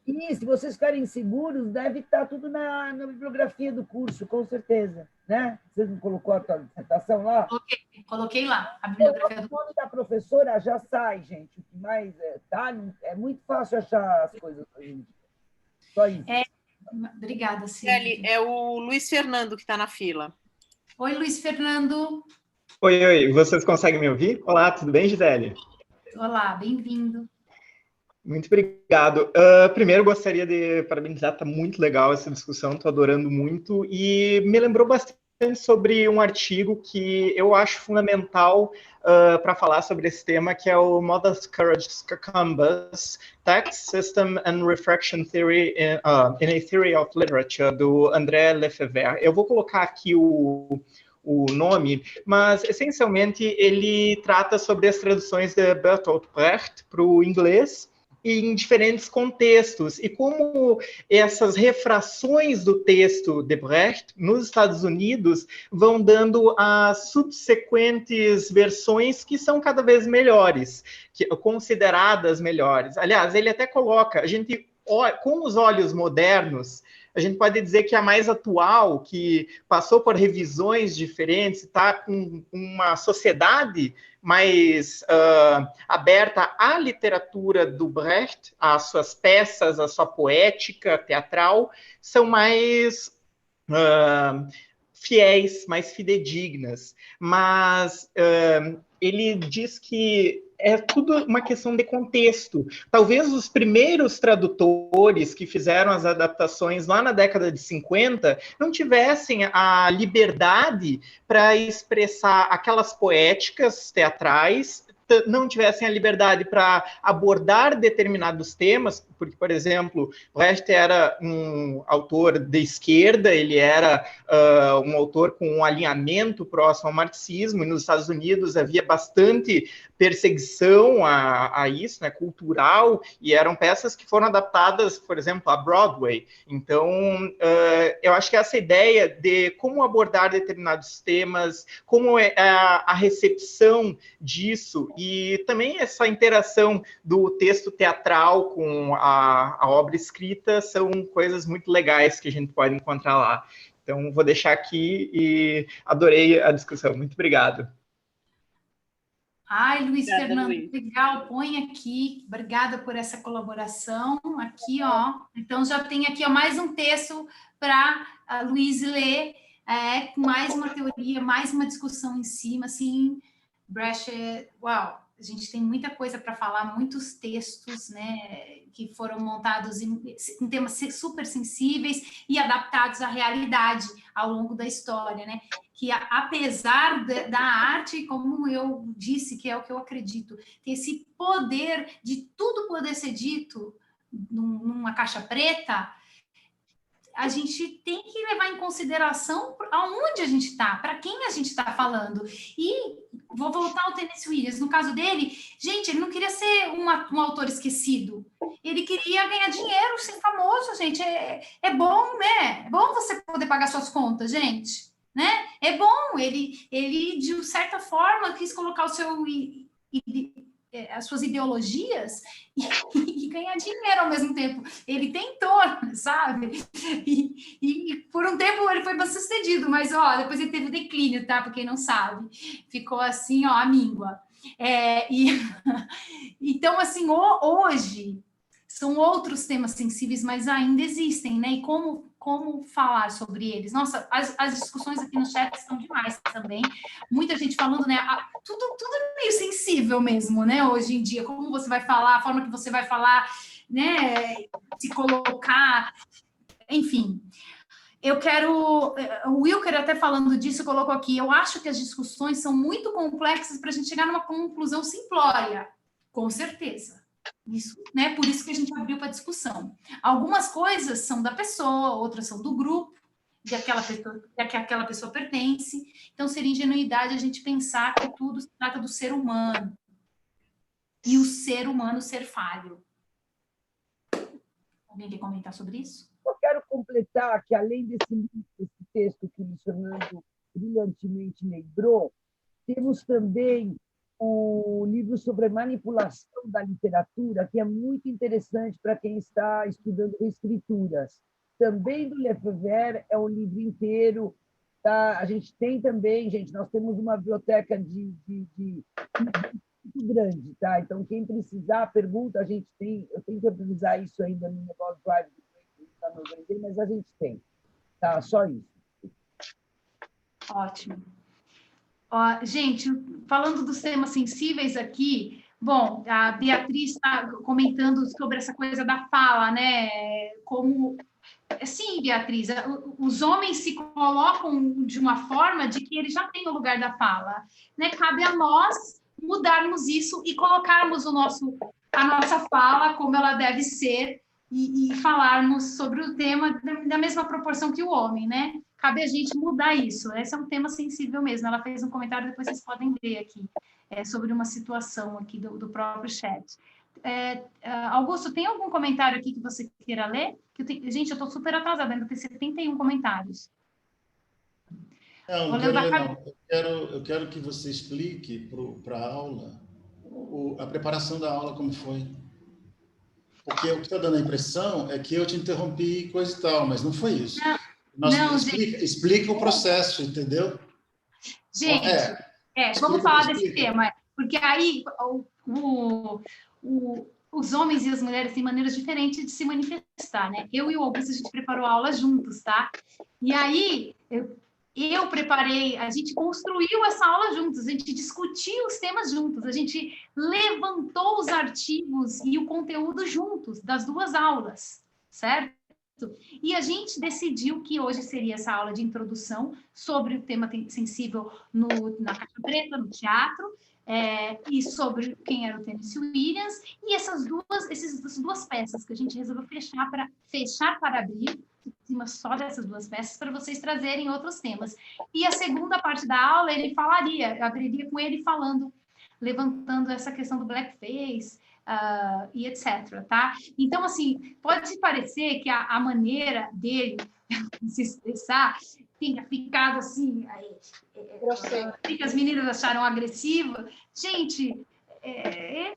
E se vocês ficarem seguros, deve estar tudo na bibliografia do curso, com certeza. Né? Você não colocou a tua dissertação lá? Coloquei lá, a bibliografia do curso. O nome da professora já sai, gente. O que mais é muito fácil achar as coisas hoje em dia. Só isso. Obrigada, Silvia. É o Luiz Fernando que está na fila. Oi, Luiz Fernando. Oi, vocês conseguem me ouvir? Olá, tudo bem, Gisele? Olá, bem-vindo. Muito obrigado. Primeiro, gostaria de parabenizar, está muito legal essa discussão, estou adorando muito, e me lembrou bastante sobre um artigo que eu acho fundamental para falar sobre esse tema, que é o Modest Courage Cucumbers, Text System and Refraction Theory in a Theory of Literature, do André Lefebvre. Eu vou colocar aqui o nome, mas essencialmente ele trata sobre as traduções de Bertolt Brecht para o inglês, em diferentes contextos, e como essas refrações do texto de Brecht nos Estados Unidos vão dando as subsequentes versões que são cada vez melhores, consideradas melhores. Aliás, ele até coloca, a gente, com os olhos modernos, a gente pode dizer que a mais atual, que passou por revisões diferentes, está com uma sociedade mais aberta à literatura do Brecht, às suas peças, à sua poética teatral, são mais fiéis, mais fidedignas. Mas ele diz que é tudo uma questão de contexto. Talvez os primeiros tradutores que fizeram as adaptações lá na década de 50 não tivessem a liberdade para expressar aquelas poéticas teatrais, não tivessem a liberdade para abordar determinados temas, porque, por exemplo, Brecht era um autor de esquerda, ele era um autor com um alinhamento próximo ao marxismo, e nos Estados Unidos havia bastante perseguição a isso, né, cultural, e eram peças que foram adaptadas, por exemplo, a Broadway. Então, eu acho que essa ideia de como abordar determinados temas, como é a recepção disso, e também essa interação do texto teatral com a obra escrita são coisas muito legais que a gente pode encontrar lá. Então, vou deixar aqui e adorei a discussão. Muito obrigado. Ai, Luiz Fernando, legal, põe aqui. Obrigada por essa colaboração. Aqui, ó. Então, já tem aqui, ó, mais um texto para a Luiz ler, mais uma teoria, mais uma discussão em cima, assim. Brecht, uau, a gente tem muita coisa para falar, muitos textos, né, que foram montados em temas super sensíveis e adaptados à realidade ao longo da história, né? Que apesar da arte, como eu disse, que é o que eu acredito, ter esse poder de tudo poder ser dito numa caixa preta, a gente tem que levar em consideração aonde a gente está, para quem a gente está falando. E vou voltar ao Tennessee Williams. No caso dele, gente, ele não queria ser um autor esquecido. Ele queria ganhar dinheiro, ser famoso, gente. É bom, né? É bom você poder pagar suas contas, gente. Né? É bom. Ele, de certa forma, quis colocar as suas ideologias e ganhar dinheiro ao mesmo tempo. Ele tentou, sabe? E por um tempo ele foi bem sucedido, mas depois ele teve declínio, tá? Para quem não sabe. Ficou assim, a míngua. Então, assim, hoje são outros temas sensíveis, mas ainda existem, né? E como falar sobre eles? Nossa, as discussões aqui no chat estão demais também. Muita gente falando, né? Tudo meio sensível mesmo, né? Hoje em dia, como você vai falar, a forma que você vai falar, né? Se colocar, enfim. O Wilker até falando disso, colocou aqui, eu acho que as discussões são muito complexas para a gente chegar numa conclusão simplória. Com certeza. Isso, né? Por isso que a gente abriu para discussão. Algumas coisas são da pessoa, outras são do grupo, de que aquela pessoa pertence. Então, seria ingenuidade a gente pensar que tudo se trata do ser humano. E o ser humano ser falho. Alguém quer comentar sobre isso? Eu quero completar que, além desse texto que o Luiz Fernando brilhantemente lembrou, temos também o livro sobre a manipulação da literatura, que é muito interessante para quem está estudando escrituras. Também do Lefebvre, é um livro inteiro. Tá? A gente tem também, nós temos uma biblioteca muito grande, tá? Então, quem precisar, pergunta, a gente tem. Eu tenho que organizar isso ainda no negócio Drive, mas a gente tem. Tá? Só isso. Ótimo. Gente, falando dos temas sensíveis aqui, Bom, a Beatriz está comentando sobre essa coisa da fala, né? Como... Sim, Beatriz, os homens se colocam de uma forma de que eles já têm o lugar da fala, né? Cabe a nós mudarmos isso e colocarmos a nossa fala como ela deve ser e falarmos sobre o tema da mesma proporção que o homem, né? Cabe a gente mudar isso. Esse é um tema sensível mesmo. Ela fez um comentário, depois vocês podem ver aqui, sobre uma situação aqui do próprio chat. Augusto, tem algum comentário aqui que você queira ler? Gente, eu estou super atrasada, ainda tem 71 comentários. Não, eu quero que você explique para a aula a preparação da aula, como foi. Porque o que está dando a impressão é que eu te interrompi coisa e tal, mas não foi isso. Explica o processo, entendeu? Gente, vamos falar desse tema, porque aí os homens e as mulheres têm maneiras diferentes de se manifestar, né? Eu e o Augusto, a gente preparou a aula juntos, tá? E aí, eu preparei, a gente construiu essa aula juntos, a gente discutiu os temas juntos, a gente levantou os artigos e o conteúdo juntos, das duas aulas, certo? E a gente decidiu que hoje seria essa aula de introdução sobre o tema sensível na Caixa Preta, no teatro, e sobre quem era o Tennessee Williams, e essas duas peças que a gente resolveu fechar para abrir, em cima só dessas duas peças, para vocês trazerem outros temas. E a segunda parte da aula, ele falaria, eu abriria com ele falando, levantando essa questão do blackface, e etc, tá? Então, assim, pode parecer que a maneira dele se expressar tenha ficado assim, que as meninas acharam agressiva. Gente, eu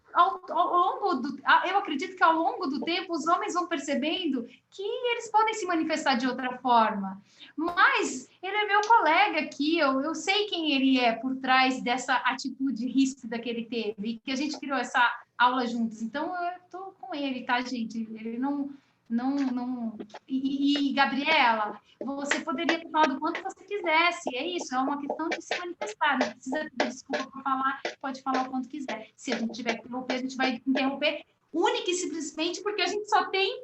acredito que ao longo do tempo os homens vão percebendo que eles podem se manifestar de outra forma. Mas ele é meu colega aqui, eu sei quem ele é por trás dessa atitude ríspida que ele teve, que a gente criou essa aula juntos. Então, eu estou com ele, tá, gente? Ele não... E, Gabriela, você poderia ter falado o quanto você quisesse, é isso, é uma questão de se manifestar, não precisa pedir desculpa por falar, pode falar o quanto quiser. Se a gente tiver que interromper, a gente vai interromper única e simplesmente porque a gente só tem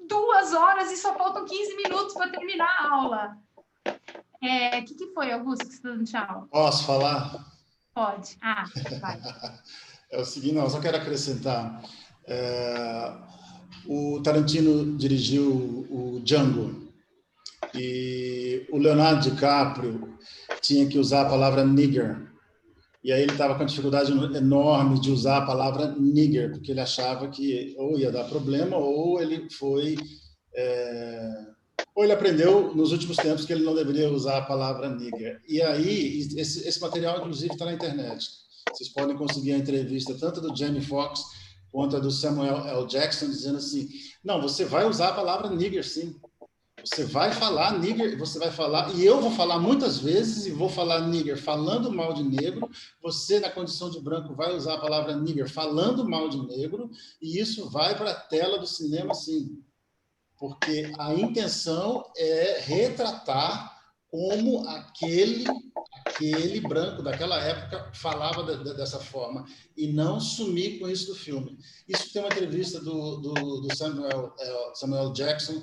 2 horas e só faltam 15 minutos para terminar a aula. O que foi, Augusto, que você está dando tchau? Posso falar? Pode. Vai. É o seguinte, não, eu só quero acrescentar. O Tarantino dirigiu o Django e o Leonardo DiCaprio tinha que usar a palavra nigger. E aí ele estava com uma dificuldade enorme de usar a palavra nigger, porque ele achava que ou ia dar problema ou ele foi... ou ele aprendeu nos últimos tempos que ele não deveria usar a palavra nigger. E aí, esse material, inclusive, está na internet. Vocês podem conseguir a entrevista tanto do Jamie Foxx quanto a do Samuel L. Jackson, dizendo assim, não, você vai usar a palavra nigger, sim. Você vai falar nigger, você vai falar, e eu vou falar muitas vezes, e vou falar nigger falando mal de negro, você, na condição de branco, vai usar a palavra nigger falando mal de negro, e isso vai para a tela do cinema, sim. Porque a intenção é retratar como aquele branco daquela época falava dessa forma e não sumir com isso do filme. Isso tem uma entrevista do Samuel Jackson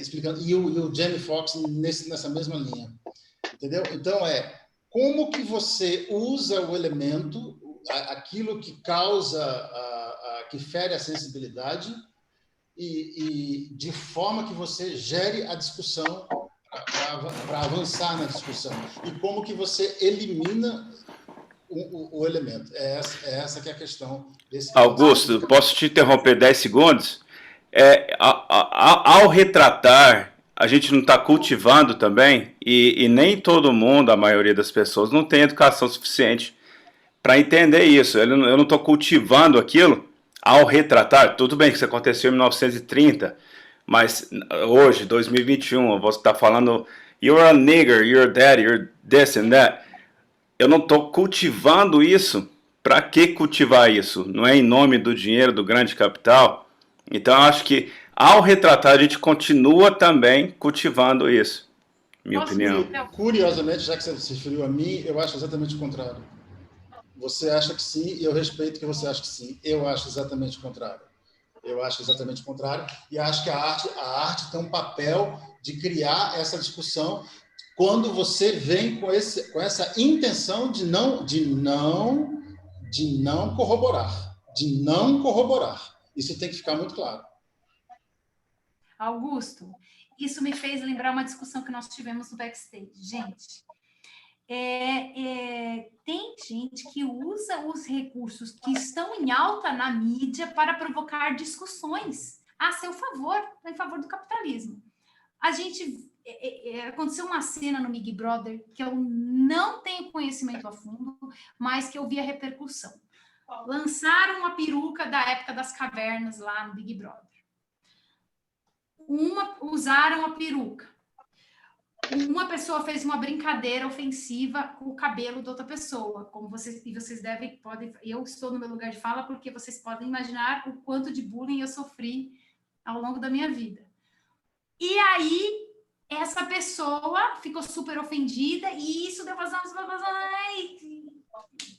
explicando, e o Jamie Foxx nessa mesma linha. Entendeu? Então, como que você usa o elemento, aquilo que causa, que fere a sensibilidade, e de forma que você gere a discussão para avançar na discussão. E como que você elimina o elemento. Essa que é a questão desse... Augusto, posso te interromper 10 segundos? Ao retratar, a gente não está cultivando também, e nem todo mundo, a maioria das pessoas, não tem educação suficiente para entender isso. Eu não estou cultivando aquilo ao retratar. Tudo bem que isso aconteceu em 1930, mas hoje, 2021, você está falando you're a nigger, you're that, you're this and that. Eu não estou cultivando isso. Para que cultivar isso? Não é em nome do dinheiro, do grande capital? Então, eu acho que ao retratar, a gente continua também cultivando isso, minha opinião. Curiosamente, já que você se referiu a mim, eu acho exatamente o contrário. você acha que sim, e eu respeito que você acha que sim. Eu acho exatamente o contrário. Eu acho exatamente o contrário, e acho que a arte tem um papel de criar essa discussão quando você vem com essa intenção de não corroborar, Isso tem que ficar muito claro. Augusto, isso me fez lembrar uma discussão que nós tivemos no backstage. Gente, tem gente que usa os recursos que estão em alta na mídia para provocar discussões a seu favor, em favor do capitalismo. Aconteceu uma cena no Big Brother que eu não tenho conhecimento a fundo, mas que eu vi a repercussão. Lançaram uma peruca da época das cavernas lá no Big Brother. Usaram a peruca. Uma pessoa fez uma brincadeira ofensiva com o cabelo da outra pessoa, como vocês podem. Eu estou no meu lugar de fala porque vocês podem imaginar o quanto de bullying eu sofri ao longo da minha vida. E aí essa pessoa ficou super ofendida e isso deu vazão,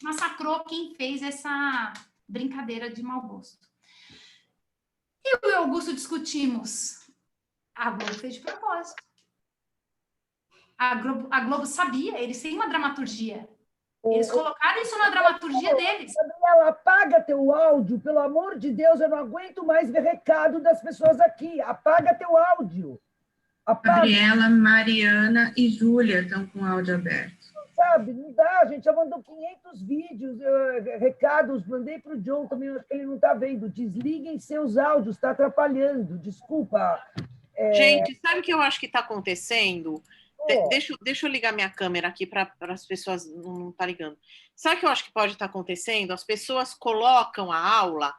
massacrou quem fez essa brincadeira de mau gosto. Eu e o Augusto discutimos. A Globo fez de propósito. A Globo sabia, eles têm uma dramaturgia. Eles colocaram isso na dramaturgia deles. Gabriela, apaga teu áudio, pelo amor de Deus, eu não aguento mais ver recado das pessoas aqui. Apaga teu áudio. Apaga. Gabriela, Mariana e Júlia estão com o áudio aberto. Sabe, não dá, a gente já mandou 500 vídeos, recados, mandei para o John também, acho que ele não está vendo. Desliguem seus áudios, está atrapalhando, desculpa. Gente, sabe o que eu acho que está acontecendo? Deixa eu ligar minha câmera aqui para as pessoas não estar ligando. Sabe o que eu acho que pode estar acontecendo? As pessoas colocam a aula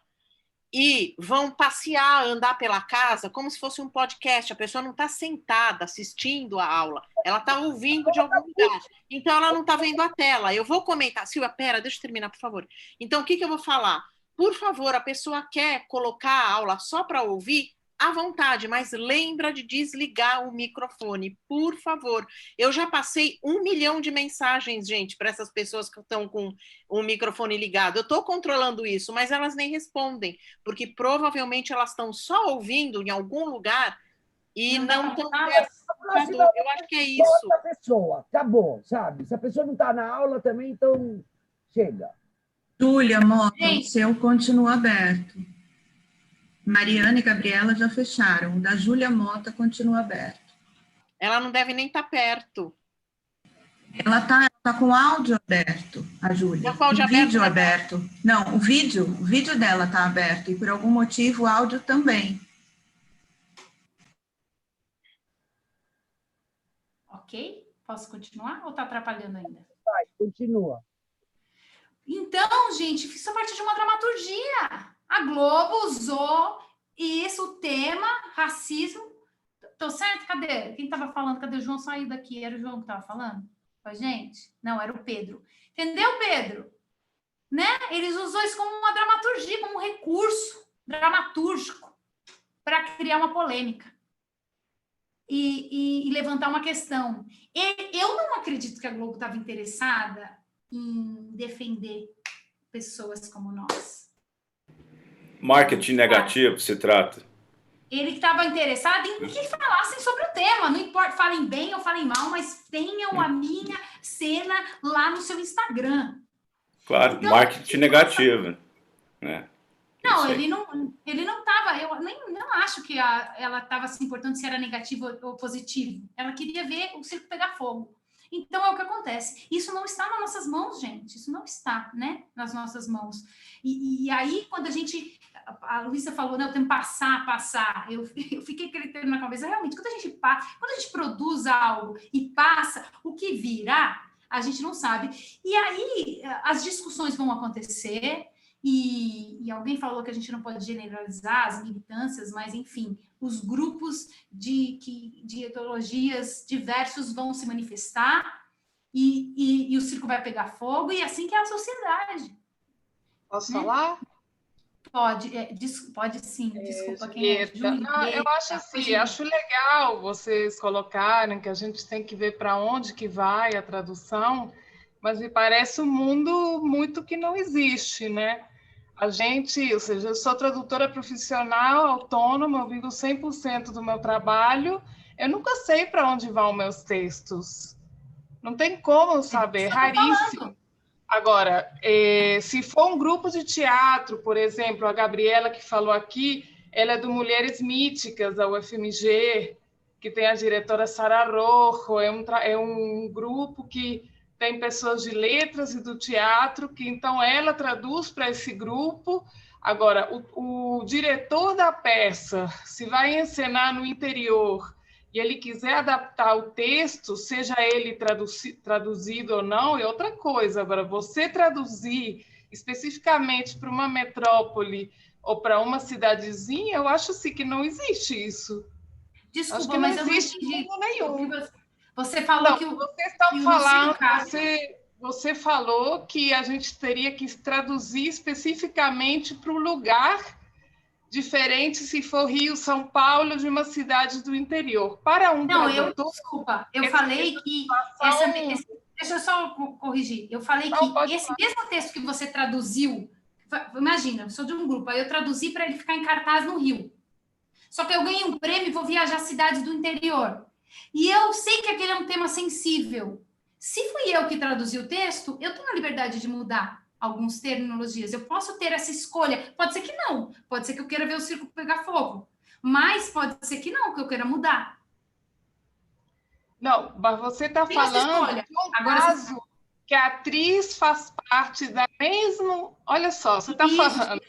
e vão passear, andar pela casa como se fosse um podcast. A pessoa não está sentada assistindo a aula, ela está ouvindo de algum lugar. Então, ela não está vendo a tela. Eu vou comentar. Silvia, pera, deixa eu terminar, por favor. Então, o que eu vou falar? Por favor, a pessoa quer colocar a aula só para ouvir? À vontade, mas lembra de desligar o microfone, por favor. Eu já passei 1 milhão de mensagens, gente, para essas pessoas que estão com o microfone ligado. Eu estou controlando isso, mas elas nem respondem, porque provavelmente elas estão só ouvindo em algum lugar e não estão... Eu acho que é isso. A pessoa, acabou, sabe? Se a pessoa não está na aula também, então chega. Júlia, Mota, o seu continua aberto. Mariana e Gabriela já fecharam. O da Júlia Mota continua aberto. Ela não deve nem estar perto. Ela tá com o áudio aberto, a Júlia. O vídeo aberto. Não, o vídeo dela está aberto. E por algum motivo o áudio também. Ok? Posso continuar ou está atrapalhando ainda? Vai, continua. Então, gente, isso é parte de uma dramaturgia. A Globo usou isso, o tema, racismo. Tô certo? Cadê? Quem estava falando? Cadê o João? Saiu daqui. Era o João que estava falando? Com a gente? Não, era o Pedro. Entendeu, Pedro? Né? Eles usou isso como uma dramaturgia, como um recurso dramatúrgico para criar uma polêmica e levantar uma questão. Eu não acredito que a Globo estava interessada em defender pessoas como nós. Marketing negativo se trata. Ele estava interessado em que falassem sobre o tema. Não importa, falem bem ou falem mal, mas tenham a minha cena lá no seu Instagram. Claro, então, marketing negativo. Né? Não, ele não estava... Eu não acho que ela estava se importando se era negativo ou positivo. Ela queria ver o circo pegar fogo. Então, é o que acontece. Isso não está nas nossas mãos, gente. Isso não está, né, nas nossas mãos. E aí, quando a gente... A Luísa falou, né, eu tenho que passar. Eu fiquei acreditando na cabeça. Realmente, quando a gente produz algo e passa, o que virá, a gente não sabe. E aí, as discussões vão acontecer e alguém falou que a gente não pode generalizar as militâncias, mas, enfim, os grupos de ideologias diversos vão se manifestar e o circo vai pegar fogo, e assim que é a sociedade. Posso falar? Pode sim, desculpa. Quem é? Eu acho assim, acho legal vocês colocarem que a gente tem que ver para onde que vai a tradução, mas me parece um mundo muito que não existe, né? A gente, ou seja, eu sou tradutora profissional, autônoma, eu vivo 100% do meu trabalho, eu nunca sei para onde vão meus textos. Não tem como saber, raríssimo. Agora, se for um grupo de teatro, por exemplo, a Gabriela que falou aqui, ela é do Mulheres Míticas, da UFMG, que tem a diretora Sara Rojo, é um grupo que tem pessoas de letras e do teatro, que então ela traduz para esse grupo. Agora, o diretor da peça, se vai encenar no interior e ele quiser adaptar o texto, seja ele traduzido ou não, é outra coisa. Agora, você traduzir especificamente para uma metrópole ou para uma cidadezinha, eu acho assim que não existe isso. Desculpa, acho que mas não existe nenhum. Você falou que vocês estão falando, você falou que a gente teria que traduzir especificamente para um lugar diferente se for Rio, São Paulo, de uma cidade do interior. Para um tradutor... Desculpa, eu falei que... deixa eu só corrigir. Eu falei que esse mesmo texto que você traduziu, imagina, eu sou de um grupo, aí eu traduzi para ele ficar em cartaz no Rio. Só que eu ganhei um prêmio e vou viajar a cidades do interior. E eu sei que aquele é um tema sensível. Se fui eu que traduzi o texto, eu tenho a liberdade de mudar algumas terminologias. Eu posso ter essa escolha. Pode ser que não. Pode ser que eu queira ver o circo pegar fogo. Mas pode ser que não, que eu queira mudar. Não, mas você está falando de um caso que a atriz faz parte da mesma... Olha só, você está falando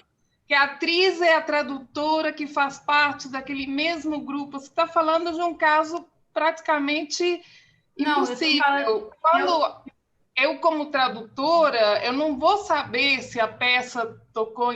que a atriz é a tradutora que faz parte daquele mesmo grupo. Você está falando de um caso praticamente impossível. Quando eu, como tradutora, eu não vou saber se a peça tocou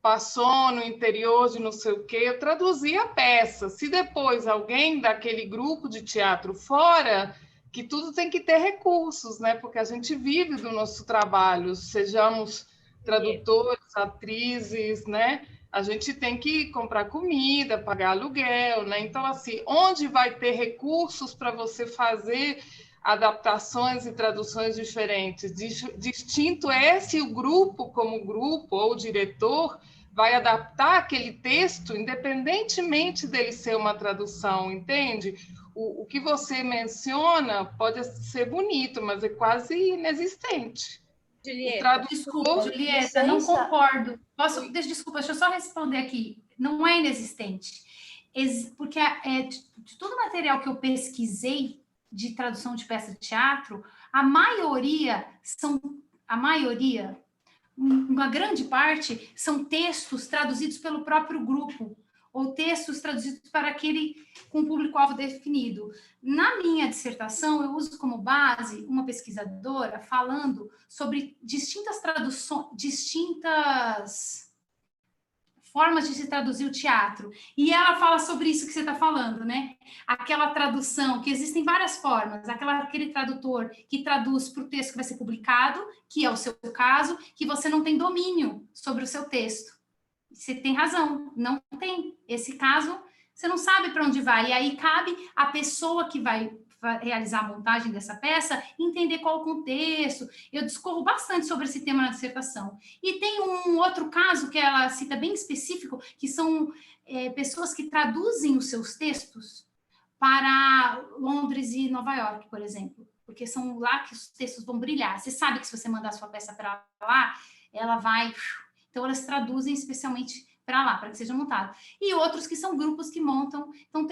passou no interior de não sei o quê. Eu traduzi a peça. Se depois alguém daquele grupo de teatro fora, que tudo tem que ter recursos, né? Porque a gente vive do nosso trabalho, sejamos tradutores, atrizes, né? A gente tem que comprar comida, pagar aluguel, né? Então, assim, onde vai ter recursos para você fazer adaptações e traduções diferentes? Distinto é se o grupo, como grupo, ou o diretor, vai adaptar aquele texto, independentemente dele ser uma tradução, entende? O que você menciona pode ser bonito, mas é quase inexistente. Julieta, desculpa, Julieta, não concordo. Desculpa, deixa eu só responder aqui. Não é inexistente. Porque de todo o material que eu pesquisei de tradução de peça de teatro, uma grande parte, são textos traduzidos pelo próprio grupo, ou textos traduzidos para aquele com público-alvo definido. Na minha dissertação, eu uso como base uma pesquisadora falando sobre distintas formas de se traduzir o teatro. E ela fala sobre isso que você está falando, né? Aquela tradução, que existem várias formas. Aquele tradutor que traduz para o texto que vai ser publicado, que é o seu caso, que você não tem domínio sobre o seu texto. Você tem razão, não tem. Esse caso, você não sabe para onde vai. E aí cabe a pessoa que vai realizar a montagem dessa peça entender qual o contexto. Eu discorro bastante sobre esse tema na dissertação. E tem um outro caso que ela cita bem específico, que são pessoas que traduzem os seus textos para Londres e Nova York, por exemplo. Porque são lá que os textos vão brilhar. Você sabe que se você mandar a sua peça para lá, ela vai... Então, elas traduzem especialmente para lá, para que seja montado. E outros que são grupos que montam. Então,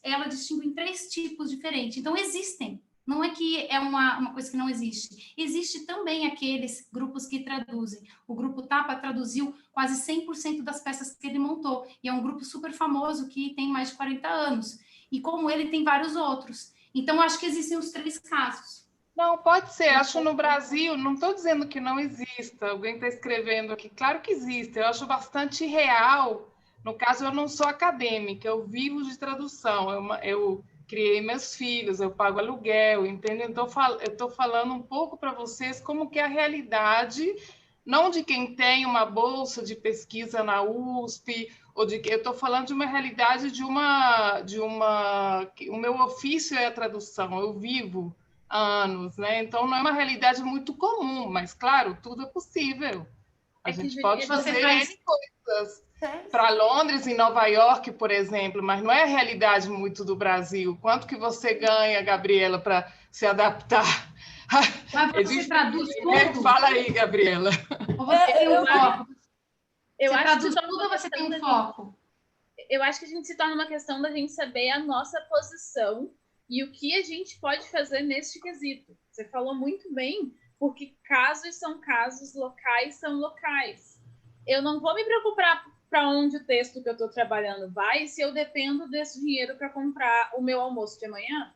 ela distingue em 3 tipos diferentes. Então, existem. Não é que é uma coisa que não existe. Existe também aqueles grupos que traduzem. O Grupo Tapa traduziu quase 100% das peças que ele montou. E é um grupo super famoso que tem mais de 40 anos. E como ele, tem vários outros. Então, acho que existem os 3 casos. Não, pode ser. Acho no Brasil, não estou dizendo que não exista. Alguém está escrevendo aqui. Claro que existe. Eu acho bastante real. No caso, eu não sou acadêmica, eu vivo de tradução. Eu criei meus filhos, eu pago aluguel, entendeu? Então, eu estou falando um pouco para vocês como que é a realidade, não de quem tem uma bolsa de pesquisa na USP, ou eu estou falando de uma realidade o meu ofício é a tradução, eu vivo anos, né? Então, não é uma realidade muito comum, mas, claro, tudo é possível. A gente pode fazer N coisas para Londres e Nova York, por exemplo, mas não é a realidade muito do Brasil. Quanto que você ganha, Gabriela, para se adaptar? Mas você traduz tudo? Fala aí, Gabriela. Ou você tem um foco? Eu você acho traduz que tudo ou você tem um foco? Eu acho que a gente se torna uma questão da gente saber a nossa posição e o que a gente pode fazer neste quesito. Você falou muito bem, porque casos são casos, locais são locais. Eu não vou me preocupar para onde o texto que eu estou trabalhando vai se eu dependo desse dinheiro para comprar o meu almoço de amanhã.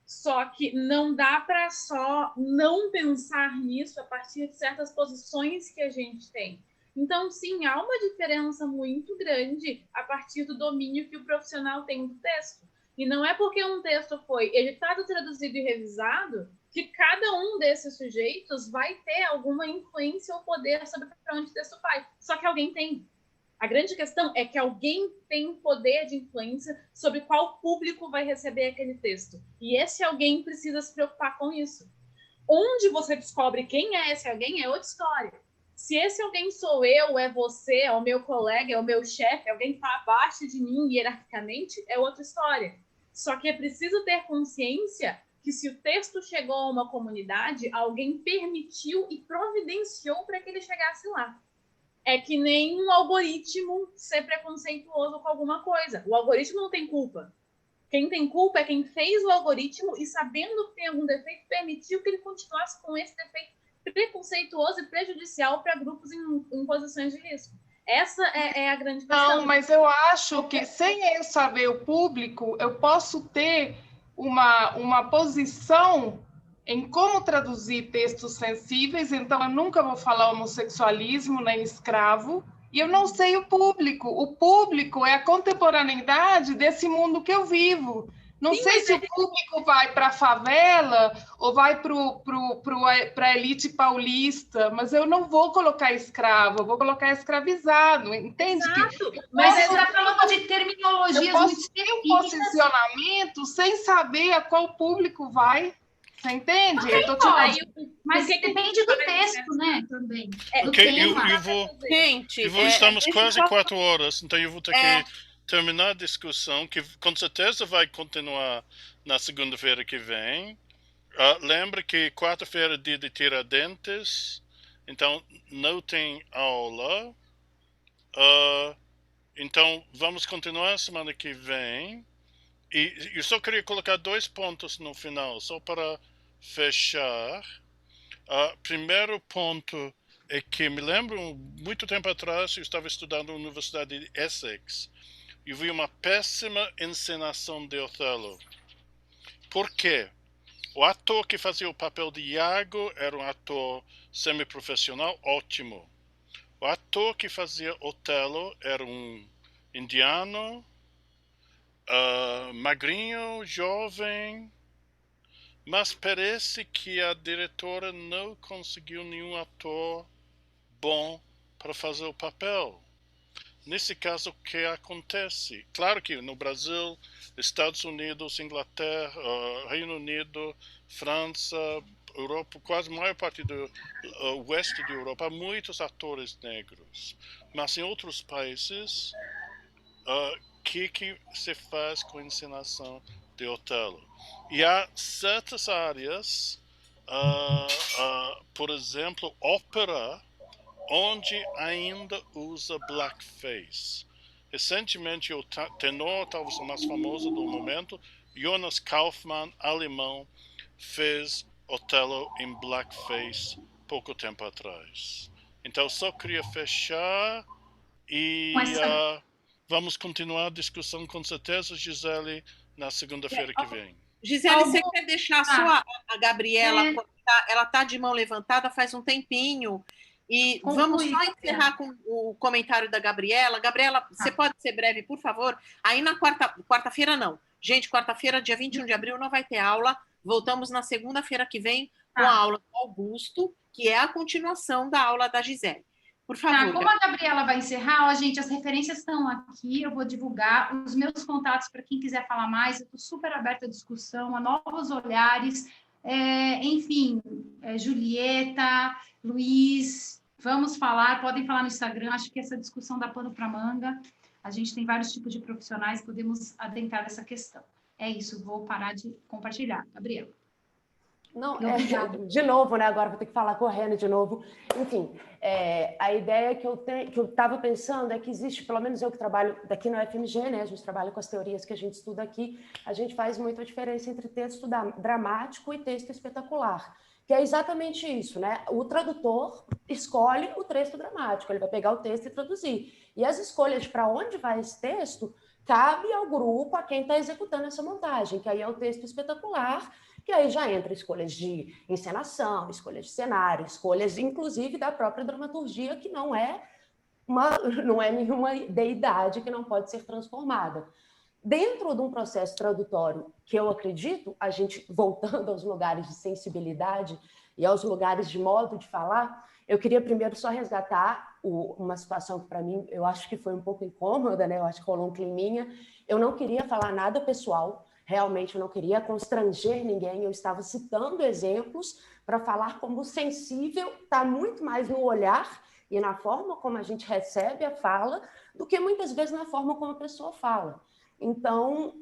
Só que não dá para só não pensar nisso a partir de certas posições que a gente tem. Então, sim, há uma diferença muito grande a partir do domínio que o profissional tem do texto. E não é porque um texto foi editado, traduzido e revisado que cada um desses sujeitos vai ter alguma influência ou poder sobre para onde o texto vai. Só que alguém tem. A grande questão é que alguém tem poder de influência sobre qual público vai receber aquele texto. E esse alguém precisa se preocupar com isso. Onde você descobre quem é esse alguém é outra história. Se esse alguém sou eu, é você, é o meu colega, é o meu chefe, alguém que está abaixo de mim hierarquicamente, é outra história. Só que é preciso ter consciência que se o texto chegou a uma comunidade, alguém permitiu e providenciou para que ele chegasse lá. É que nem um algoritmo ser preconceituoso com alguma coisa. O algoritmo não tem culpa. Quem tem culpa é quem fez o algoritmo e, sabendo que tem algum defeito, permitiu que ele continuasse com esse defeito preconceituoso e prejudicial para grupos em posições de risco. Essa é a grande questão. Não, mas eu acho que, sem eu saber o público, eu posso ter uma posição em como traduzir textos sensíveis, então eu nunca vou falar homossexualismo nem escravo, e eu não sei o público. O público é a contemporaneidade desse mundo que eu vivo. Não sei se o público vai para a favela ou vai para a elite paulista, mas eu não vou colocar escravo, eu vou colocar escravizado, entende? Mas você está falando de terminologias eu posso ter um posicionamento sem saber a qual público vai. Você entende? Mas depende do texto, né? Também. Estamos quase 4 horas, então eu vou ter que terminar a discussão, que com certeza vai continuar na segunda-feira que vem. Lembra que quarta-feira é dia de Tiradentes, então não tem aula. Então vamos continuar semana que vem. E eu só queria colocar 2 pontos no final, só para fechar. Primeiro ponto é que me lembro, muito tempo atrás, eu estava estudando na Universidade de Essex, e vi uma péssima encenação de Otelo. Por quê? O ator que fazia o papel de Iago era um ator semiprofissional ótimo. O ator que fazia Otelo era um indiano, magrinho, jovem, mas parece que a diretora não conseguiu nenhum ator bom para fazer o papel. Nesse caso, o que acontece? Claro que no Brasil, Estados Unidos, Inglaterra, Reino Unido, França, Europa, quase a maior parte do oeste da Europa, há muitos atores negros. Mas em outros países, que se faz com a encenação de Otelo? E há certas áreas, por exemplo, ópera, onde ainda usa blackface. Recentemente, o tenor, talvez o mais famoso do momento, Jonas Kaufmann, alemão, fez Otelo em blackface pouco tempo atrás. Então, só queria fechar e vamos continuar a discussão com certeza, Gisele, na segunda-feira que vem. Gisele, você quer deixar a Gabriela? Ela está de mão levantada faz um tempinho. E vamos só encerrar com o comentário da Gabriela. Gabriela, você pode ser breve, por favor? Aí na quarta-feira não. Gente, quarta-feira, dia 21 de abril, não vai ter aula. Voltamos na segunda-feira que vem com a aula do Augusto, que é a continuação da aula da Gisele. Por favor. Como a Gabriela vai encerrar, gente, as referências estão aqui, eu vou divulgar os meus contatos para quem quiser falar mais. Eu estou super aberta à discussão, a novos olhares. Enfim, Julieta, Luiz, podem falar no Instagram, acho que essa discussão dá pano para manga. A gente tem vários tipos de profissionais, podemos adentrar essa questão. É isso, vou parar de compartilhar. Gabriela. Não, de novo, né? Agora vou ter que falar correndo de novo. Enfim, a ideia que eu estava pensando é que existe, pelo menos eu que trabalho daqui no FMG, né? A gente trabalha com as teorias que a gente estuda aqui, a gente faz muita diferença entre texto dramático e texto espetacular, que é exatamente isso, né? O tradutor escolhe o texto dramático, ele vai pegar o texto e traduzir. E as escolhas para onde vai esse texto cabe ao grupo, a quem está executando essa montagem, que aí é o texto espetacular, que aí já entra escolhas de encenação, escolhas de cenário, escolhas, inclusive, da própria dramaturgia, que não é nenhuma deidade que não pode ser transformada. Dentro de um processo tradutório, que eu acredito, a gente, voltando aos lugares de sensibilidade e aos lugares de modo de falar, eu queria primeiro só resgatar uma situação que, para mim, eu acho que foi um pouco incômoda, né? Eu acho que rolou um climinha. Eu não queria falar nada pessoal, realmente eu não queria constranger ninguém, eu estava citando exemplos para falar como o sensível está muito mais no olhar e na forma como a gente recebe a fala do que muitas vezes na forma como a pessoa fala. Então,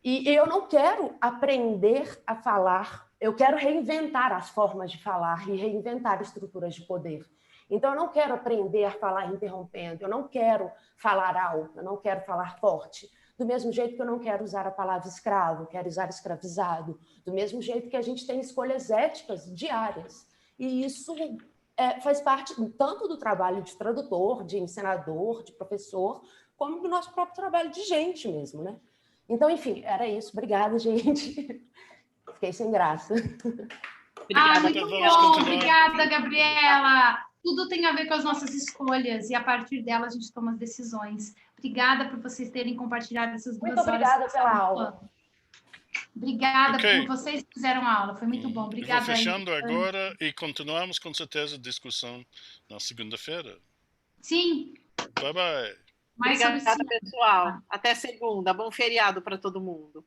e eu não quero aprender a falar, eu quero reinventar as formas de falar e reinventar estruturas de poder. Então, eu não quero aprender a falar interrompendo, eu não quero falar alto, eu não quero falar forte. Do mesmo jeito que eu não quero usar a palavra escravo, quero usar escravizado. Do mesmo jeito que a gente tem escolhas éticas diárias. E isso faz parte tanto do trabalho de tradutor, de encenador, de professor, como do nosso próprio trabalho de gente mesmo, né? Então, enfim, era isso. Obrigada, gente. Fiquei sem graça. Muito bom. Obrigada, Gabriela. Tudo tem a ver com as nossas escolhas e a partir dela a gente toma as decisões. Obrigada por vocês terem compartilhado essas 2 horas. Muito obrigada pela aula. Obrigada por vocês que fizeram a aula. Foi muito bom. Obrigada. Vou fechando agora e continuamos com certeza a discussão na segunda-feira. Sim. Bye, bye. Obrigada, pessoal. Até segunda. Bom feriado para todo mundo.